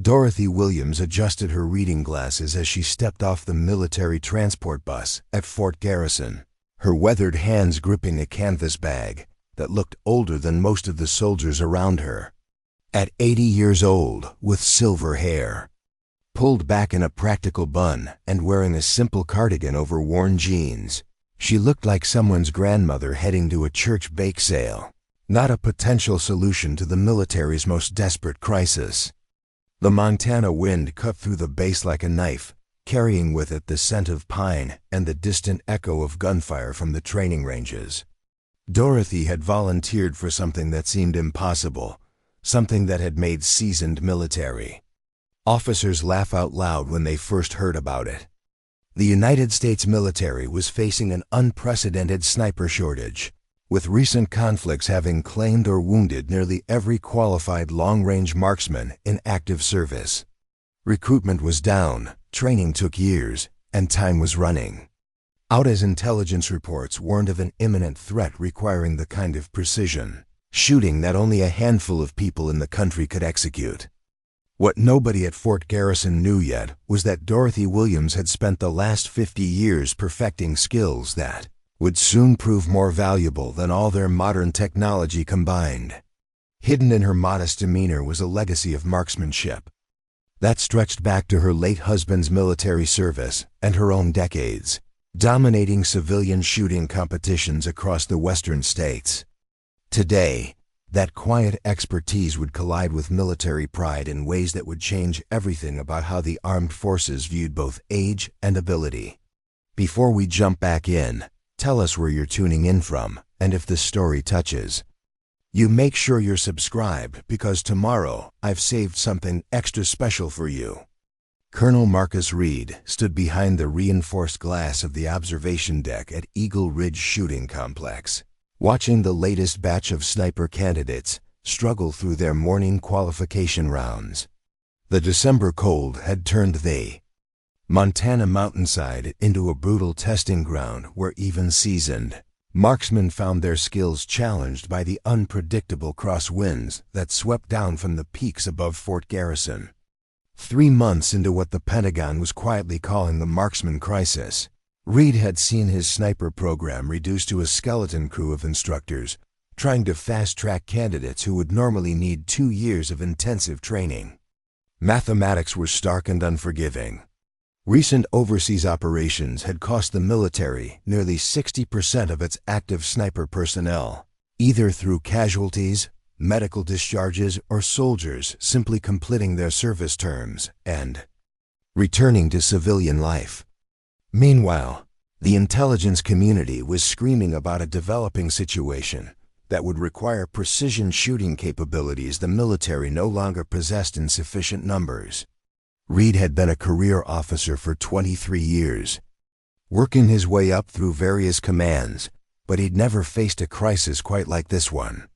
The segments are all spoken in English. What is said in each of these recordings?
Dorothy Williams adjusted her reading glasses as she stepped off the military transport bus at Fort Garrison, her weathered hands gripping a canvas bag that looked older than most of the soldiers around her. At 80 years old, with silver hair, pulled back in a practical bun and wearing a simple cardigan over worn jeans, she looked like someone's grandmother heading to a church bake sale, not a potential solution to the military's most desperate crisis. The Montana wind cut through the base like a knife, carrying with it the scent of pine and the distant echo of gunfire from the training ranges. Dorothy had volunteered for something that seemed impossible, something that had made seasoned military officers laugh out loud when they first heard about it. The United States military was facing an unprecedented sniper shortage, with recent conflicts having claimed or wounded nearly every qualified long-range marksman in active service. Recruitment was down, training took years, and time was running out as intelligence reports warned of an imminent threat requiring the kind of precision shooting that only a handful of people in the country could execute. What nobody at Fort Garrison knew yet was that Dorothy Williams had spent the last 50 years perfecting skills that would soon prove more valuable than all their modern technology combined. Hidden in her modest demeanor was a legacy of marksmanship that stretched back to her late husband's military service and her own decades, dominating civilian shooting competitions across the western states. Today, that quiet expertise would collide with military pride in ways that would change everything about how the armed forces viewed both age and ability. Before we jump back in, tell us where you're tuning in from, and if this story touches you, make sure you're subscribed, because tomorrow I've saved something extra special for you. Colonel Marcus Reed stood behind the reinforced glass of the observation deck at Eagle Ridge Shooting Complex, watching the latest batch of sniper candidates struggle through their morning qualification rounds. The December cold had turned the Montana mountainside into a brutal testing ground where even seasoned marksmen found their skills challenged by the unpredictable crosswinds that swept down from the peaks above Fort Garrison. 3 months into what the Pentagon was quietly calling the marksman crisis, Reed had seen his sniper program reduced to a skeleton crew of instructors trying to fast-track candidates who would normally need 2 years of intensive training. Mathematics were stark and unforgiving. Recent overseas operations had cost the military nearly 60% of its active sniper personnel, either through casualties, medical discharges, or soldiers simply completing their service terms and returning to civilian life. Meanwhile, the intelligence community was screaming about a developing situation that would require precision shooting capabilities the military no longer possessed in sufficient numbers. Reed had been a career officer for 23 years, working his way up through various commands, but he'd never faced a crisis quite like this one.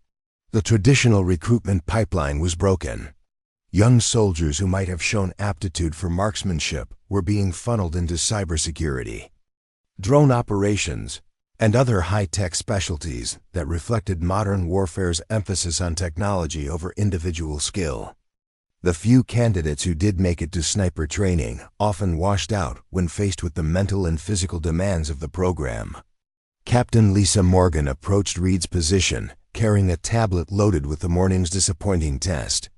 The traditional recruitment pipeline was broken. Young soldiers who might have shown aptitude for marksmanship were being funneled into cybersecurity, drone operations, and other high-tech specialties that reflected modern warfare's emphasis on technology over individual skill. The few candidates who did make it to sniper training often washed out when faced with the mental and physical demands of the program. Captain Lisa Morgan approached Reed's position, carrying a tablet loaded with the morning's disappointing test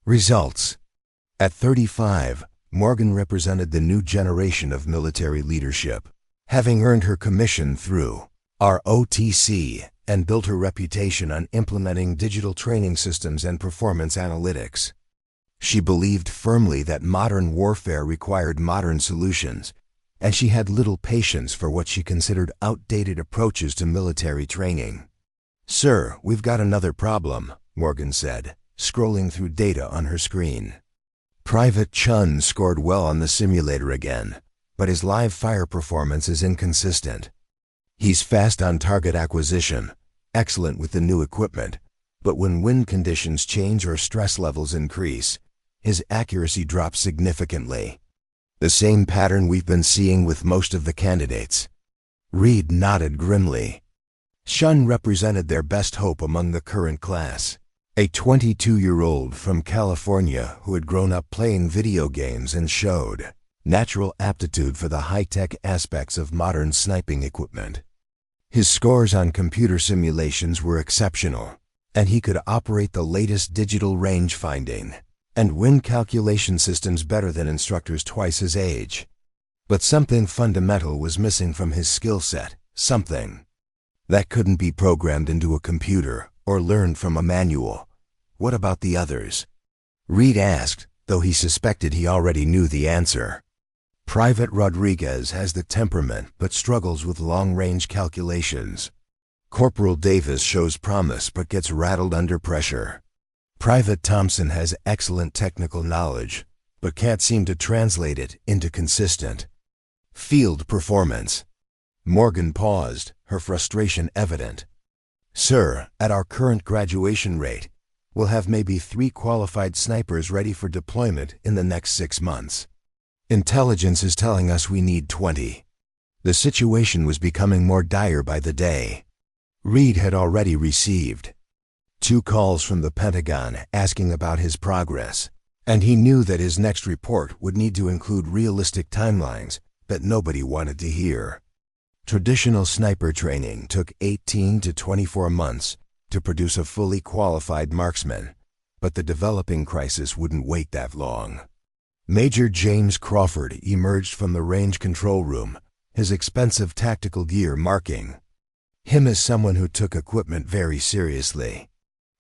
results. At 35, Morgan represented the new generation of military leadership, having earned her commission through ROTC and built her reputation on implementing digital training systems and performance analytics. She believed firmly that modern warfare required modern solutions, and she had little patience for what she considered outdated approaches to military training. "Sir, we've got another problem," Morgan said, scrolling through data on her screen. Private Chun scored well on the simulator again, but his live fire performance is inconsistent. He's fast on target acquisition, excellent with the new equipment, but when wind conditions change or stress levels increase, his accuracy drops significantly. The same pattern we've been seeing with most of the candidates. Reed nodded grimly. Chun represented their best hope among the current class, A 22-year-old from California who had grown up playing video games and showed natural aptitude for the high-tech aspects of modern sniping equipment. His scores on computer simulations were exceptional, and he could operate the latest digital range finding and win calculation systems better than instructors twice his age. But something fundamental was missing from his skill set, something that couldn't be programmed into a computer or learned from a manual. What about the others? Reed asked, though he suspected he already knew the answer. Private Rodriguez has the temperament but struggles with long-range calculations. Corporal Davis shows promise but gets rattled under pressure. Private Thompson has excellent technical knowledge but can't seem to translate it into consistent field performance. Morgan paused, her frustration evident. Sir, at our current graduation rate, we'll have maybe 3 qualified snipers ready for deployment in the next 6 months. Intelligence is telling us we need 20. The situation was becoming more dire by the day. Reed had already received 2 calls from the Pentagon asking about his progress, and he knew that his next report would need to include realistic timelines that nobody wanted to hear. Traditional sniper training took 18 to 24 months to produce a fully qualified marksman, but the developing crisis wouldn't wait that long. Major James Crawford emerged from the range control room, his expensive tactical gear marking him as someone who took equipment very seriously.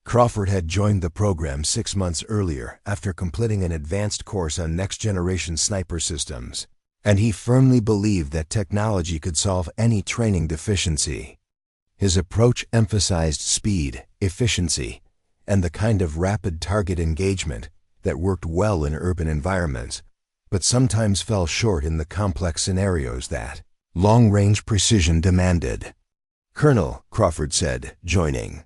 Crawford had joined the program 6 months earlier after completing an advanced course on next-generation sniper systems, and he firmly believed that technology could solve any training deficiency. His approach emphasized speed, efficiency, and the kind of rapid target engagement that worked well in urban environments, but sometimes fell short in the complex scenarios that long-range precision demanded. Colonel, Crawford said, joining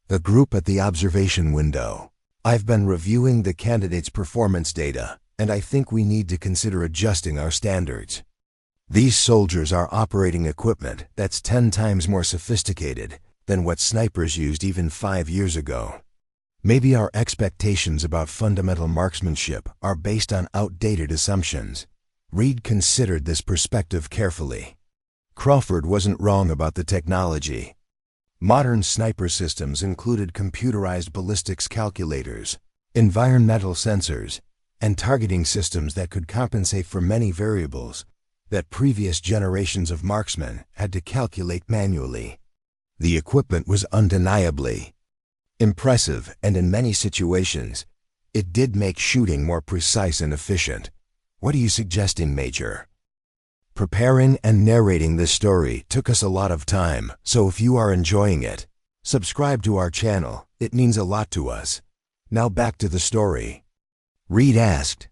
the group at the observation window, I've been reviewing the candidates' performance data, and I think we need to consider adjusting our standards. These soldiers are operating equipment that's 10 times more sophisticated than what snipers used even 5 years ago. Maybe our expectations about fundamental marksmanship are based on outdated assumptions. Reed considered this perspective carefully. Crawford wasn't wrong about the technology. Modern sniper systems included computerized ballistics calculators, environmental sensors, and targeting systems that could compensate for many variables that previous generations of marksmen had to calculate manually. The equipment was undeniably impressive, and in many situations, it did make shooting more precise and efficient. What are you suggesting, Major? Preparing and narrating this story took us a lot of time, so if you are enjoying it, subscribe to our channel. It means a lot to us. Now back to the story. Reed asked,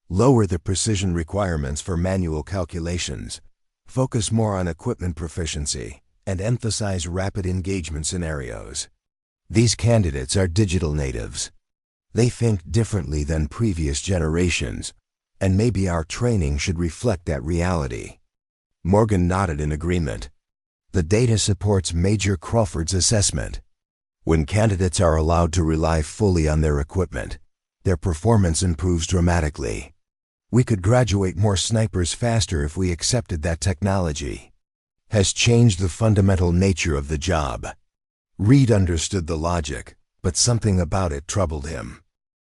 lower the precision requirements for manual calculations, focus more on equipment proficiency, and emphasize rapid engagement scenarios. These candidates are digital natives. They think differently than previous generations, and maybe our training should reflect that reality. Morgan nodded in agreement. The data supports Major Crawford's assessment. When candidates are allowed to rely fully on their equipment, their performance improves dramatically. We could graduate more snipers faster if we accepted that technology has changed the fundamental nature of the job. Reed understood the logic, but something about it troubled him.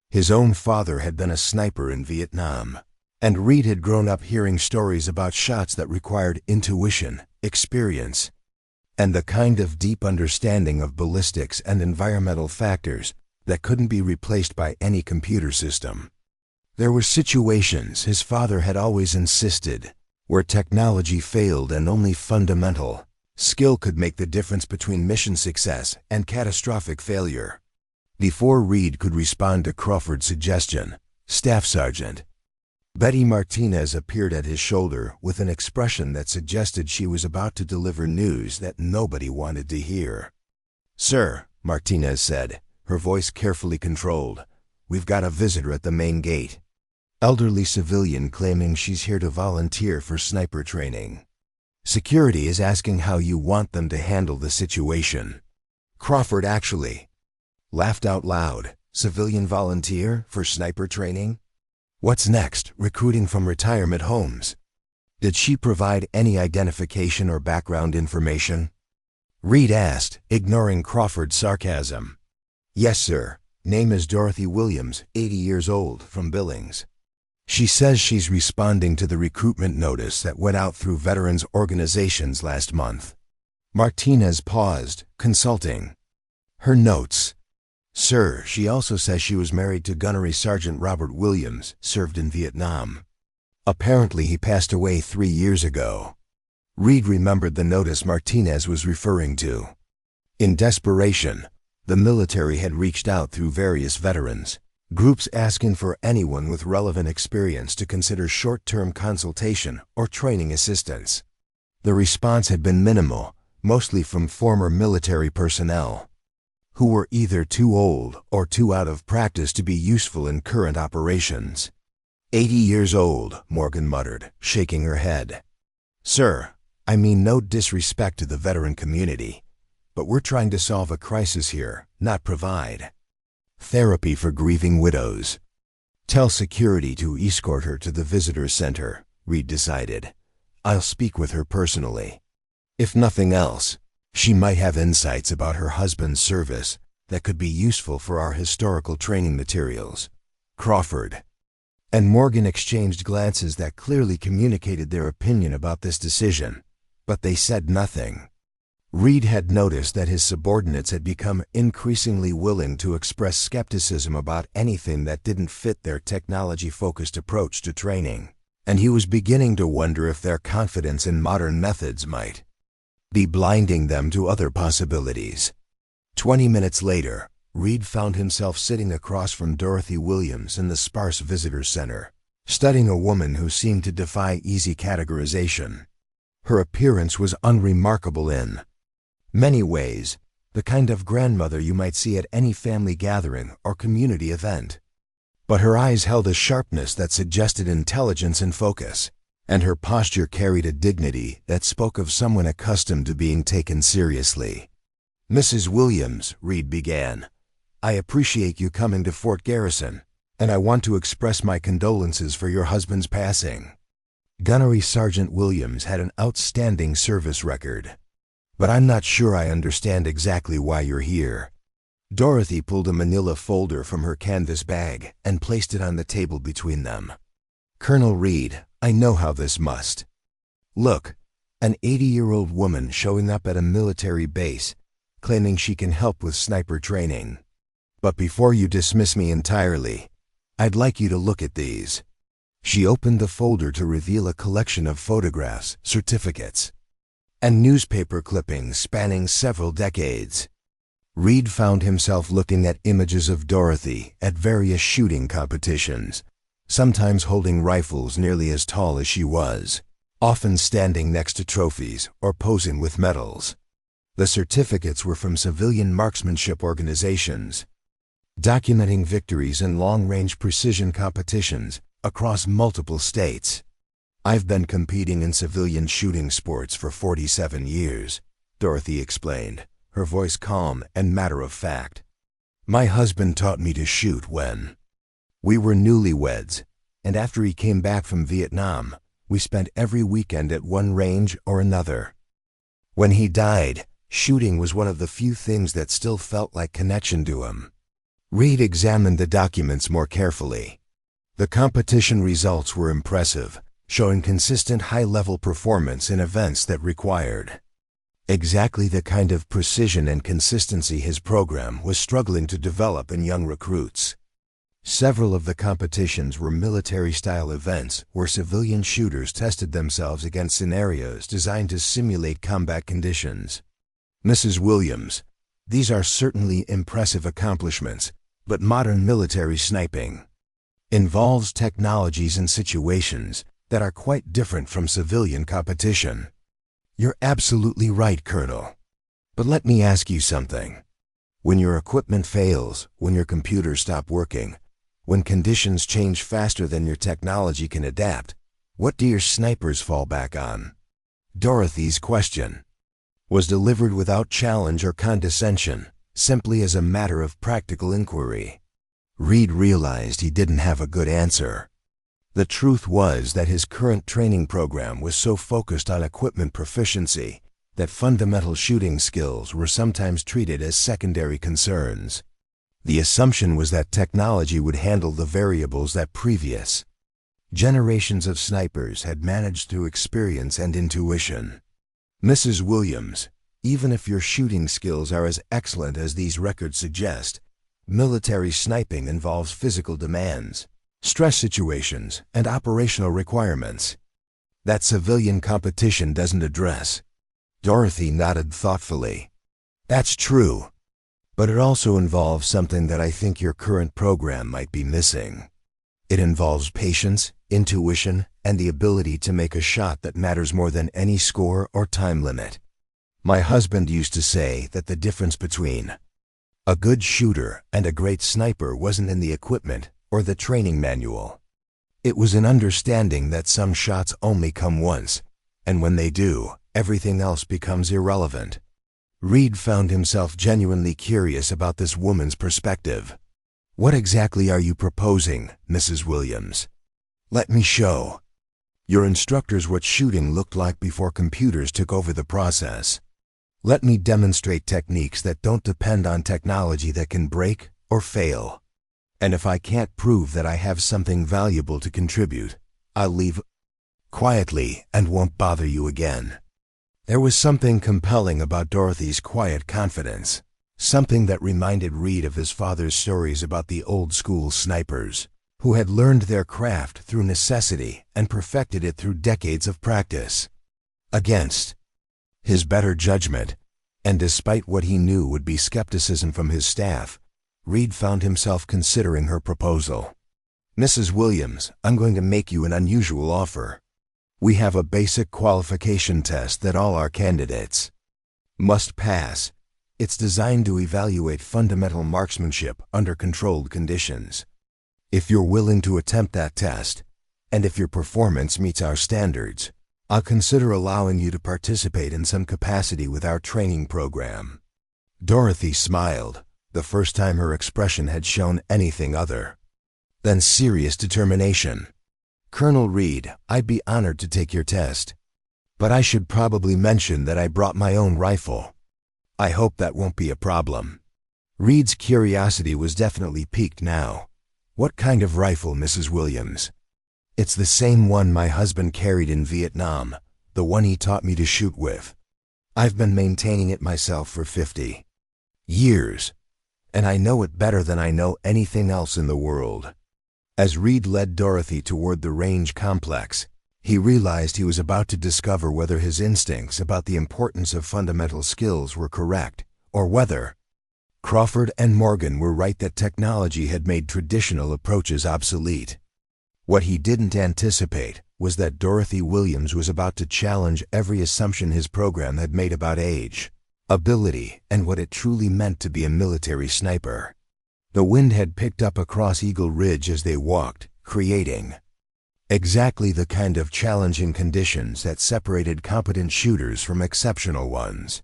His own father had been a sniper in Vietnam, and Reed had grown up hearing stories about shots that required intuition, experience, and the kind of deep understanding of ballistics and environmental factors that couldn't be replaced by any computer system. There were situations, his father had always insisted, where technology failed and only fundamental skill could make the difference between mission success and catastrophic failure. Before Reed could respond to Crawford's suggestion, Staff Sergeant Betty Martinez appeared at his shoulder with an expression that suggested she was about to deliver news that nobody wanted to hear. Sir, Martinez said, her voice carefully controlled, we've got a visitor at the main gate. Elderly civilian claiming she's here to volunteer for sniper training. Security is asking how you want them to handle the situation. Crawford actually Laughed out loud. Civilian volunteer for sniper training? What's next? Recruiting from retirement homes. Did she provide any identification or background information? Reed asked, ignoring Crawford's sarcasm. Yes, sir. Name is Dorothy Williams, 80 years old, from Billings. She says she's responding to the recruitment notice that went out through veterans organizations last month. Martinez paused, consulting her notes. Sir, she also says she was married to Gunnery Sergeant Robert Williams, served in Vietnam. Apparently he passed away 3 years ago. Reed remembered the notice Martinez was referring to. In desperation, the military had reached out through various veterans groups asking for anyone with relevant experience to consider short-term consultation or training assistance. The response had been minimal, mostly from former military personnel who were either too old or too out of practice to be useful in current operations. 80 years old, Morgan muttered, shaking her head. Sir, I mean no disrespect to the veteran community, but we're trying to solve a crisis here, not provide therapy for grieving widows. Tell security to escort her to the visitor center, Reed decided. I'll speak with her personally. If nothing else, she might have insights about her husband's service that could be useful for our historical training materials. Crawford and Morgan exchanged glances that clearly communicated their opinion about this decision, but they said nothing. Reed had noticed that his subordinates had become increasingly willing to express skepticism about anything that didn't fit their technology-focused approach to training, and he was beginning to wonder if their confidence in modern methods might be blinding them to other possibilities. 20 minutes later, Reed found himself sitting across from Dorothy Williams in the sparse visitor center, studying a woman who seemed to defy easy categorization. Her appearance was unremarkable in many ways, the kind of grandmother you might see at any family gathering or community event. But her eyes held a sharpness that suggested intelligence and focus, and her posture carried a dignity that spoke of someone accustomed to being taken seriously. Mrs. Williams, Reed began, I appreciate you coming to Fort Garrison, and I want to express my condolences for your husband's passing. Gunnery Sergeant Williams had an outstanding service record, but I'm not sure I understand exactly why you're here. Dorothy pulled a manila folder from her canvas bag and placed it on the table between them. Colonel Reed, I know how this must look. An 80-year-old woman showing up at a military base, claiming she can help with sniper training. But before you dismiss me entirely, I'd like you to look at these. She opened the folder to reveal a collection of photographs, certificates, and newspaper clippings spanning several decades. Reed found himself looking at images of Dorothy at various shooting competitions, sometimes holding rifles nearly as tall as she was, often standing next to trophies or posing with medals. The certificates were from civilian marksmanship organizations, documenting victories in long-range precision competitions across multiple states. I've been competing in civilian shooting sports for 47 years, Dorothy explained, her voice calm and matter-of-fact. My husband taught me to shoot when we were newlyweds, and after he came back from Vietnam, we spent every weekend at one range or another. When he died, shooting was one of the few things that still felt like connection to him. Reed examined the documents more carefully. The competition results were impressive, showing consistent high-level performance in events that required exactly the kind of precision and consistency his program was struggling to develop in young recruits. Several of the competitions were military-style events where civilian shooters tested themselves against scenarios designed to simulate combat conditions. Mrs. Williams, these are certainly impressive accomplishments, but modern military sniping involves technologies and situations that are quite different from civilian competition. You're absolutely right, Colonel. But let me ask you something. When your equipment fails, when your computers stop working, when conditions change faster than your technology can adapt, what do your snipers fall back on? Dorothy's question was delivered without challenge or condescension, simply as a matter of practical inquiry. Reed realized he didn't have a good answer. The truth was that his current training program was so focused on equipment proficiency that fundamental shooting skills were sometimes treated as secondary concerns. The assumption was that technology would handle the variables that previous generations of snipers had managed through experience and intuition. Mrs. Williams, even if your shooting skills are as excellent as these records suggest, military sniping involves physical demands, stress situations, and operational requirements that civilian competition doesn't address. Dorothy nodded thoughtfully. That's true, but it also involves something that I think your current program might be missing. It involves patience, intuition, and the ability to make a shot that matters more than any score or time limit. My husband used to say that the difference between a good shooter and a great sniper wasn't in the equipment or the training manual. It was in understanding that some shots only come once, and when they do, everything else becomes irrelevant. Reed found himself genuinely curious about this woman's perspective. What exactly are you proposing, Mrs. Williams? Let me show your instructors what shooting looked like before computers took over the process. Let me demonstrate techniques that don't depend on technology that can break or fail. And if I can't prove that I have something valuable to contribute, I'll leave quietly and won't bother you again. There was something compelling about Dorothy's quiet confidence, something that reminded Reed of his father's stories about the old-school snipers, who had learned their craft through necessity and perfected it through decades of practice. Against his better judgment, and despite what he knew would be skepticism from his staff, Reed found himself considering her proposal. Mrs. Williams, I'm going to make you an unusual offer. We have a basic qualification test that all our candidates must pass. It's designed to evaluate fundamental marksmanship under controlled conditions. If you're willing to attempt that test, and if your performance meets our standards, I'll consider allowing you to participate in some capacity with our training program. Dorothy smiled, the first time her expression had shown anything other than serious determination. Colonel Reed, I'd be honored to take your test, but I should probably mention that I brought my own rifle. I hope that won't be a problem. Reed's curiosity was definitely piqued now. What kind of rifle, Mrs. Williams? It's the same one my husband carried in Vietnam, the one he taught me to shoot with. I've been maintaining it myself for 50 years, and I know it better than I know anything else in the world. As Reed led Dorothy toward the range complex, he realized he was about to discover whether his instincts about the importance of fundamental skills were correct, or whether Crawford and Morgan were right that technology had made traditional approaches obsolete. What he didn't anticipate was that Dorothy Williams was about to challenge every assumption his program had made about age, ability, and what it truly meant to be a military sniper. The wind had picked up across Eagle Ridge as they walked, creating exactly the kind of challenging conditions that separated competent shooters from exceptional ones.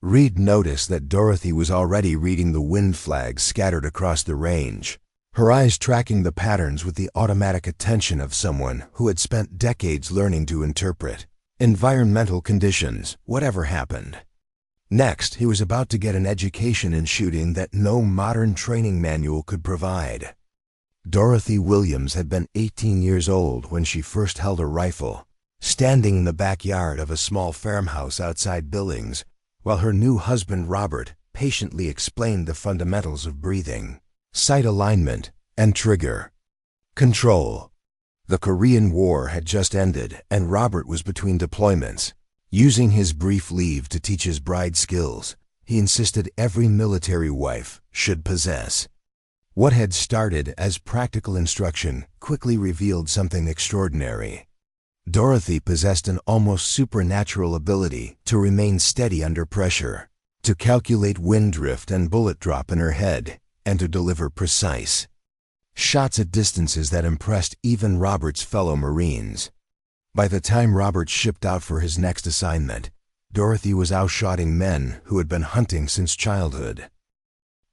Reed noticed that Dorothy was already reading the wind flags scattered across the range, her eyes tracking the patterns with the automatic attention of someone who had spent decades learning to interpret environmental conditions, whatever happened. Next, he was about to get an education in shooting that no modern training manual could provide. Dorothy Williams had been 18 years old when she first held a rifle, standing in the backyard of a small farmhouse outside Billings, while her new husband Robert patiently explained the fundamentals of breathing, sight alignment, and trigger control. The Korean War had just ended, and Robert was between deployments. Using his brief leave to teach his bride skills, he insisted every military wife should possess. What had started as practical instruction quickly revealed something extraordinary. Dorothy possessed an almost supernatural ability to remain steady under pressure, to calculate wind drift and bullet drop in her head, and to deliver precise shots at distances that impressed even Robert's fellow Marines. By the time Robert shipped out for his next assignment, Dorothy was outshotting men who had been hunting since childhood.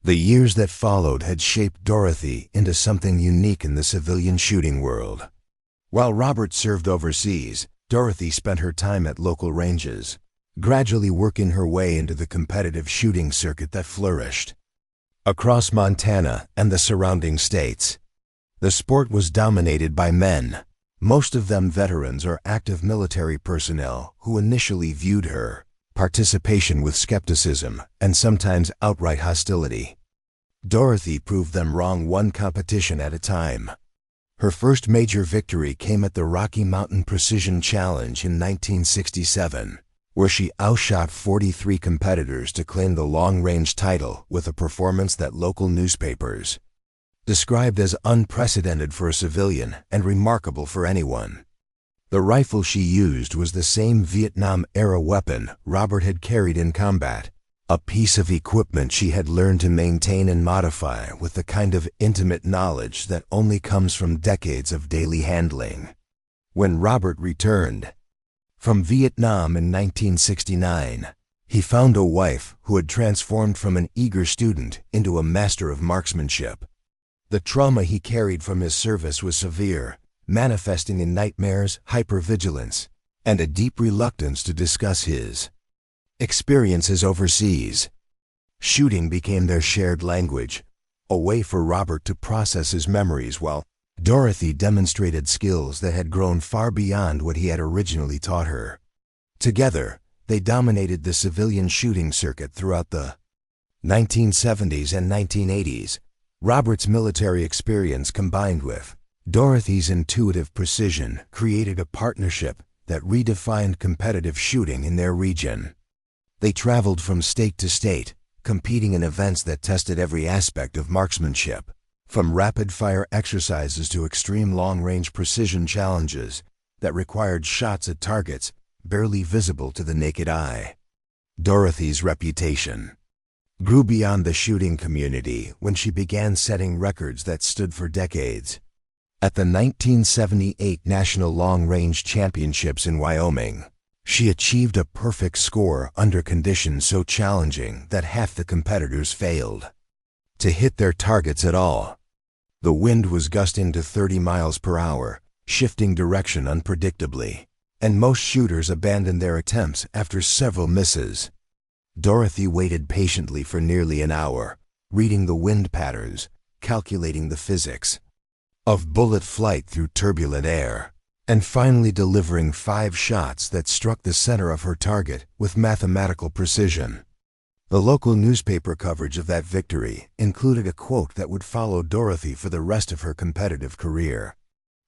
The years that followed had shaped Dorothy into something unique in the civilian shooting world. While Robert served overseas, Dorothy spent her time at local ranges, gradually working her way into the competitive shooting circuit that flourished. Across Montana and the surrounding states, the sport was dominated by men, most of them veterans or active military personnel who initially viewed her participation with skepticism and sometimes outright hostility. Dorothy proved them wrong one competition at a time. Her first major victory came at the Rocky Mountain Precision Challenge in 1967, where she outshot 43 competitors to claim the long-range title with a performance that local newspapers described as unprecedented for a civilian and remarkable for anyone. The rifle she used was the same Vietnam-era weapon Robert had carried in combat, a piece of equipment she had learned to maintain and modify with the kind of intimate knowledge that only comes from decades of daily handling. When Robert returned from Vietnam in 1969, he found a wife who had transformed from an eager student into a master of marksmanship. The trauma he carried from his service was severe, manifesting in nightmares, hypervigilance, and a deep reluctance to discuss his experiences overseas. Shooting became their shared language, a way for Robert to process his memories while Dorothy demonstrated skills that had grown far beyond what he had originally taught her. Together, they dominated the civilian shooting circuit throughout the 1970s and 1980s. Robert's military experience combined with Dorothy's intuitive precision created a partnership that redefined competitive shooting in their region. They traveled from state to state, competing in events that tested every aspect of marksmanship, from rapid-fire exercises to extreme long-range precision challenges that required shots at targets barely visible to the naked eye. Dorothy's reputation grew beyond the shooting community when she began setting records that stood for decades. At the 1978 National Long Range Championships in Wyoming, she achieved a perfect score under conditions so challenging that half the competitors failed to hit their targets at all. The wind was gusting to 30 miles per hour, shifting direction unpredictably, and most shooters abandoned their attempts after several misses. Dorothy waited patiently for nearly an hour, reading the wind patterns, calculating the physics of bullet flight through turbulent air, and finally delivering 5 shots that struck the center of her target with mathematical precision. The local newspaper coverage of that victory included a quote that would follow Dorothy for the rest of her competitive career.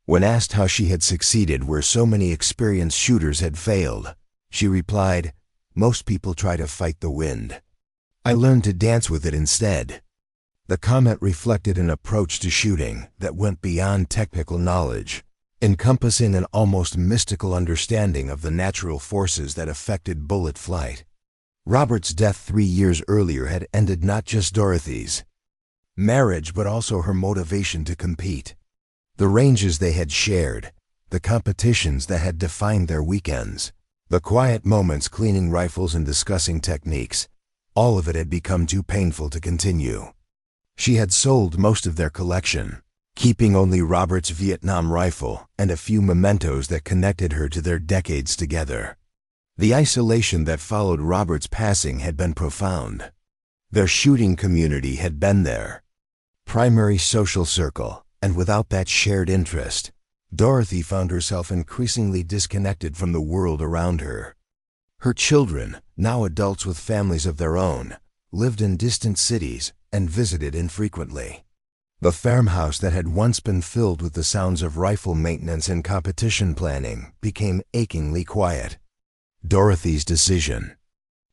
When asked how she had succeeded where so many experienced shooters had failed, she replied, "Most people try to fight the wind. I learned to dance with it instead." The comment reflected an approach to shooting that went beyond technical knowledge, encompassing an almost mystical understanding of the natural forces that affected bullet flight. Robert's death 3 years earlier had ended not just Dorothy's marriage but also her motivation to compete. The ranges they had shared, the competitions that had defined their weekends, the quiet moments cleaning rifles and discussing techniques, all of it had become too painful to continue. She had sold most of their collection, keeping only Robert's Vietnam rifle and a few mementos that connected her to their decades together. The isolation that followed Robert's passing had been profound. Their shooting community had been their primary social circle, and without that shared interest, Dorothy found herself increasingly disconnected from the world around her. Her children, now adults with families of their own, lived in distant cities and visited infrequently. The farmhouse that had once been filled with the sounds of rifle maintenance and competition planning became achingly quiet. Dorothy's decision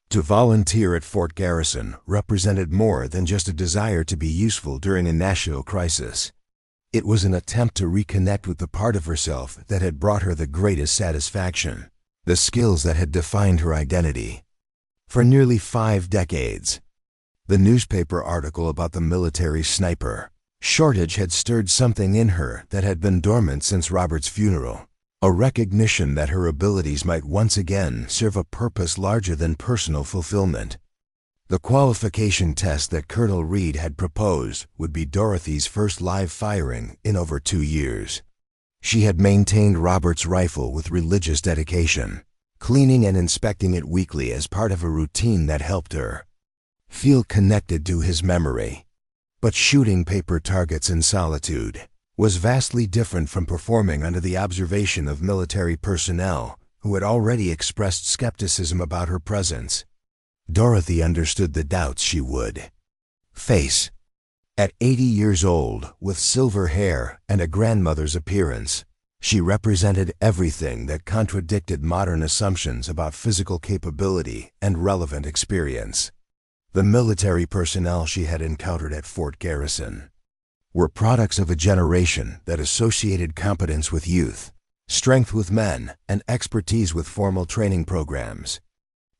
to volunteer at Fort Garrison represented more than just a desire to be useful during a national crisis. It was an attempt to reconnect with the part of herself that had brought her the greatest satisfaction, the skills that had defined her identity. For nearly 5 decades, the newspaper article about the military sniper shortage had stirred something in her that had been dormant since Robert's funeral, a recognition that her abilities might once again serve a purpose larger than personal fulfillment. The qualification test that Colonel Reed had proposed would be Dorothy's first live firing in over 2 years. She had maintained Robert's rifle with religious dedication, cleaning and inspecting it weekly as part of a routine that helped her feel connected to his memory. But shooting paper targets in solitude was vastly different from performing under the observation of military personnel who had already expressed skepticism about her presence. Dorothy understood the doubts she would face. At 80 years old, with silver hair and a grandmother's appearance, she represented everything that contradicted modern assumptions about physical capability and relevant experience. The military personnel she had encountered at Fort Garrison were products of a generation that associated competence with youth, strength with men, and expertise with formal training programs.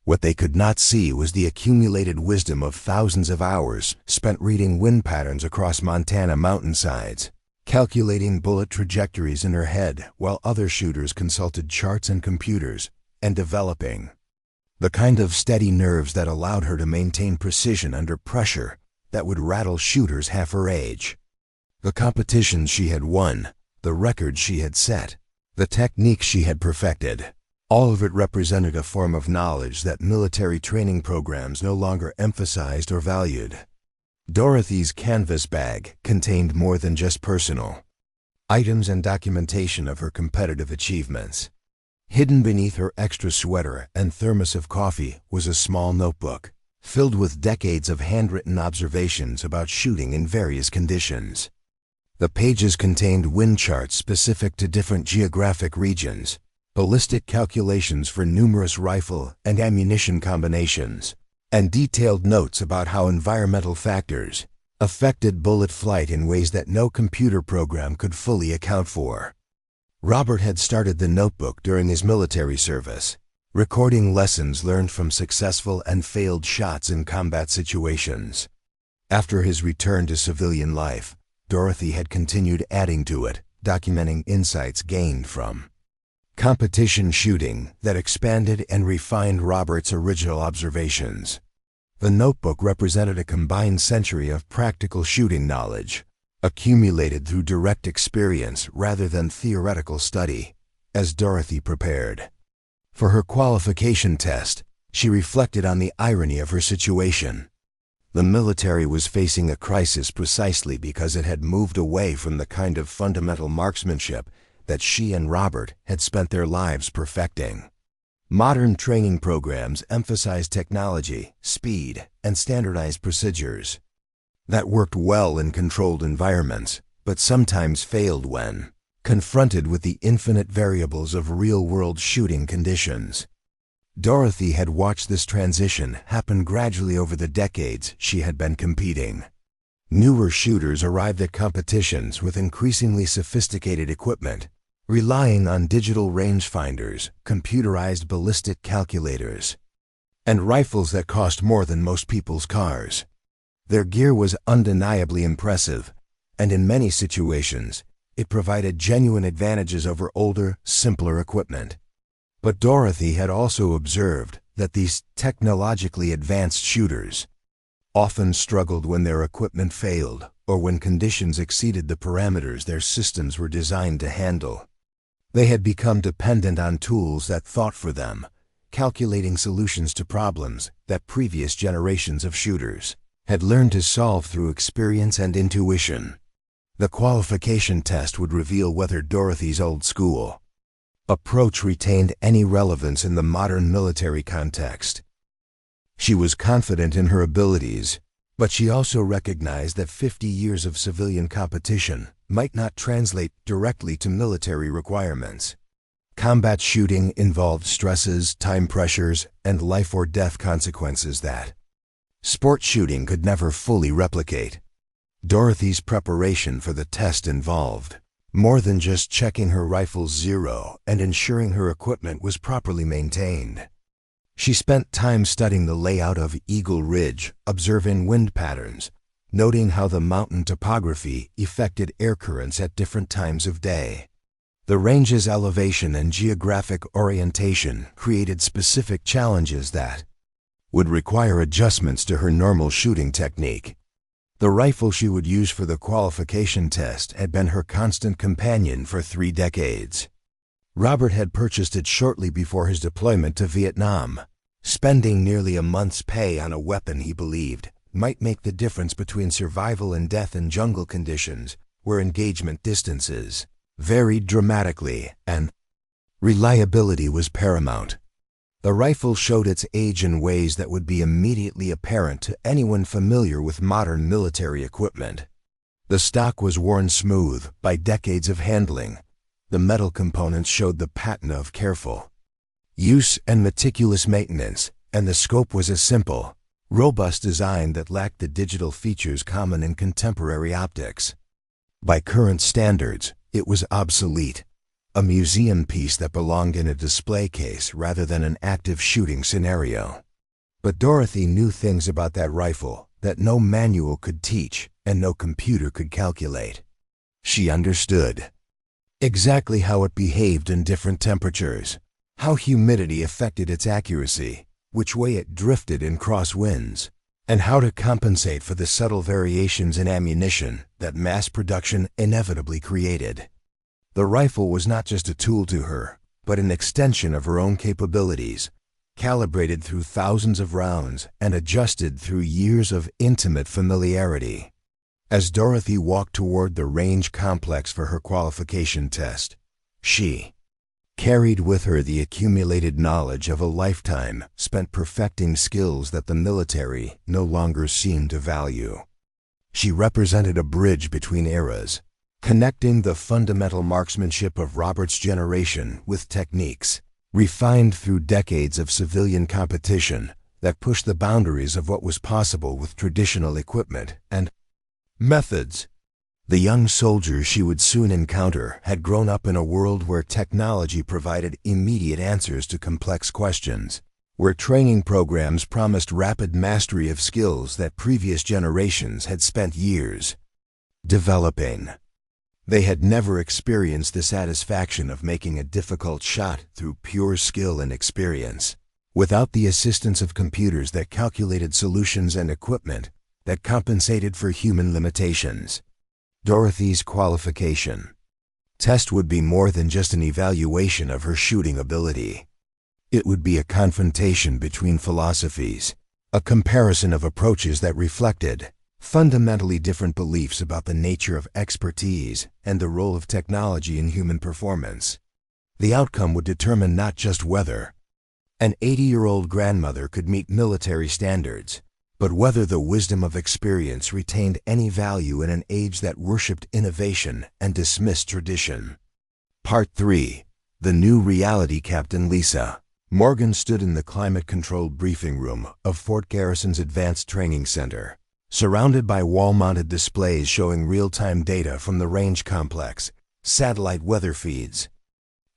What they could not see was the accumulated wisdom of thousands of hours spent reading wind patterns across Montana mountainsides, calculating bullet trajectories in her head while other shooters consulted charts and computers, and developing the kind of steady nerves that allowed her to maintain precision under pressure that would rattle shooters half her age. The competitions she had won, the records she had set, the techniques she had perfected, all of it represented a form of knowledge that military training programs no longer emphasized or valued. Dorothy's canvas bag contained more than just personal items and documentation of her competitive achievements. Hidden beneath her extra sweater and thermos of coffee was a small notebook, filled with decades of handwritten observations about shooting in various conditions. The pages contained wind charts specific to different geographic regions, ballistic calculations for numerous rifle and ammunition combinations, and detailed notes about how environmental factors affected bullet flight in ways that no computer program could fully account for. Robert had started the notebook during his military service, recording lessons learned from successful and failed shots in combat situations. After his return to civilian life, Dorothy had continued adding to it, documenting insights gained from competition shooting that expanded and refined Robert's original observations. The notebook represented a combined century of practical shooting knowledge, accumulated through direct experience rather than theoretical study. As Dorothy prepared for her qualification test, she reflected on the irony of her situation. The military was facing a crisis precisely because it had moved away from the kind of fundamental marksmanship that she and Robert had spent their lives perfecting. Modern training programs emphasized technology, speed, and standardized procedures that worked well in controlled environments, but sometimes failed when confronted with the infinite variables of real-world shooting conditions. Dorothy had watched this transition happen gradually over the decades she had been competing. Newer shooters arrived at competitions with increasingly sophisticated equipment, relying on digital rangefinders, computerized ballistic calculators, and rifles that cost more than most people's cars. Their gear was undeniably impressive, and in many situations, it provided genuine advantages over older, simpler equipment. But Dorothy had also observed that these technologically advanced shooters often struggled when their equipment failed or when conditions exceeded the parameters their systems were designed to handle. They had become dependent on tools that thought for them, calculating solutions to problems that previous generations of shooters had learned to solve through experience and intuition. The qualification test would reveal whether Dorothy's old school approach retained any relevance in the modern military context. She was confident in her abilities, but she also recognized that 50 years of civilian competition might not translate directly to military requirements. Combat shooting involved stresses, time pressures, and life-or-death consequences that sport shooting could never fully replicate. Dorothy's preparation for the test involved more than just checking her rifle's zero and ensuring her equipment was properly maintained. She spent time studying the layout of Eagle Ridge, observing wind patterns, noting how the mountain topography affected air currents at different times of day. The range's elevation and geographic orientation created specific challenges that would require adjustments to her normal shooting technique. The rifle she would use for the qualification test had been her constant companion for 3 decades. Robert had purchased it shortly before his deployment to Vietnam, spending nearly a month's pay on a weapon he believed might make the difference between survival and death in jungle conditions where engagement distances varied dramatically and reliability was paramount. The rifle showed its age in ways that would be immediately apparent to anyone familiar with modern military equipment. The stock was worn smooth by decades of handling. The metal components showed the patina of careful use and meticulous maintenance, and the scope was a simple, robust design that lacked the digital features common in contemporary optics. By current standards, it was obsolete, a museum piece that belonged in a display case rather than an active shooting scenario. But Dorothy knew things about that rifle that no manual could teach and no computer could calculate. She understood exactly how it behaved in different temperatures, how humidity affected its accuracy, which way it drifted in crosswinds, and how to compensate for the subtle variations in ammunition that mass production inevitably created. The rifle was not just a tool to her, but an extension of her own capabilities, calibrated through thousands of rounds and adjusted through years of intimate familiarity. As Dorothy walked toward the range complex for her qualification test, she carried with her the accumulated knowledge of a lifetime spent perfecting skills that the military no longer seemed to value. She represented a bridge between eras, connecting the fundamental marksmanship of Robert's generation with techniques refined through decades of civilian competition that pushed the boundaries of what was possible with traditional equipment and methods. The young soldier she would soon encounter had grown up in a world where technology provided immediate answers to complex questions, where training programs promised rapid mastery of skills that previous generations had spent years developing. They had never experienced the satisfaction of making a difficult shot through pure skill and experience, without the assistance of computers that calculated solutions and equipment that compensated for human limitations. Dorothy's qualification test would be more than just an evaluation of her shooting ability. It would be a confrontation between philosophies, a comparison of approaches that reflected fundamentally different beliefs about the nature of expertise and the role of technology in human performance. The outcome would determine not just whether an 80-year-old grandmother could meet military standards, but whether the wisdom of experience retained any value in an age that worshipped innovation and dismissed tradition. Part 3. The New Reality. Captain Lisa Morgan stood in the climate-controlled briefing room of Fort Garrison's Advanced Training Center, surrounded by wall-mounted displays showing real-time data from the range complex, satellite weather feeds,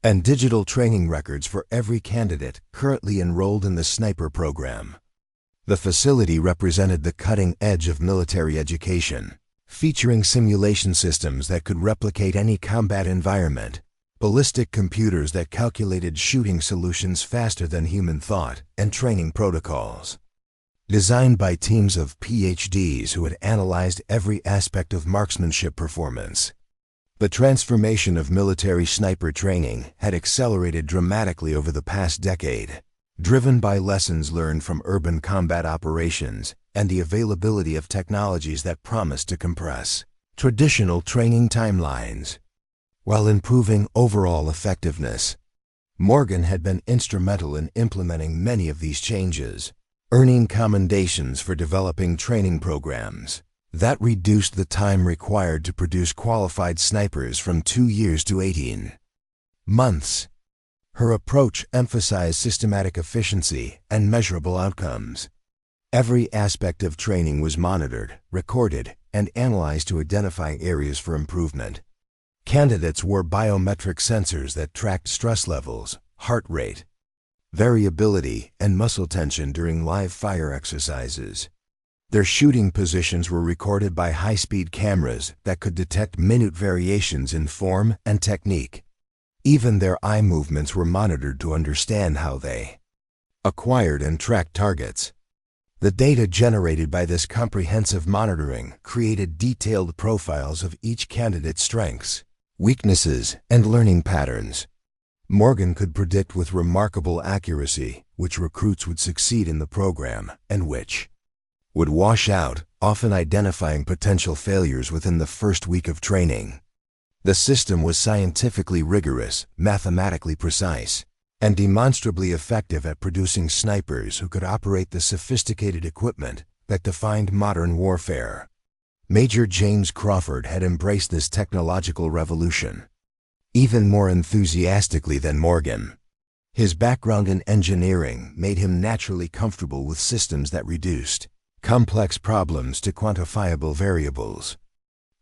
and digital training records for every candidate currently enrolled in the sniper program. The facility represented the cutting edge of military education, featuring simulation systems that could replicate any combat environment, ballistic computers that calculated shooting solutions faster than human thought, and training protocols designed by teams of PhDs who had analyzed every aspect of marksmanship performance. The transformation of military sniper training had accelerated dramatically over the past decade, driven by lessons learned from urban combat operations and the availability of technologies that promised to compress traditional training timelines while improving overall effectiveness. Morgan had been instrumental in implementing many of these changes, earning commendations for developing training programs that reduced the time required to produce qualified snipers from 2 years to 18 months. Her approach emphasized systematic efficiency and measurable outcomes. Every aspect of training was monitored, recorded, and analyzed to identify areas for improvement. Candidates wore biometric sensors that tracked stress levels, heart rate, variability, and muscle tension during live fire exercises. Their shooting positions were recorded by high-speed cameras that could detect minute variations in form and technique. Even their eye movements were monitored to understand how they acquired and tracked targets. The data generated by this comprehensive monitoring created detailed profiles of each candidate's strengths, weaknesses, and learning patterns. Morgan could predict with remarkable accuracy which recruits would succeed in the program and which would wash out, often identifying potential failures within the first week of training. The system was scientifically rigorous, mathematically precise, and demonstrably effective at producing snipers who could operate the sophisticated equipment that defined modern warfare. Major James Crawford had embraced this technological revolution, even more enthusiastically than Morgan. His background in engineering made him naturally comfortable with systems that reduced complex problems to quantifiable variables.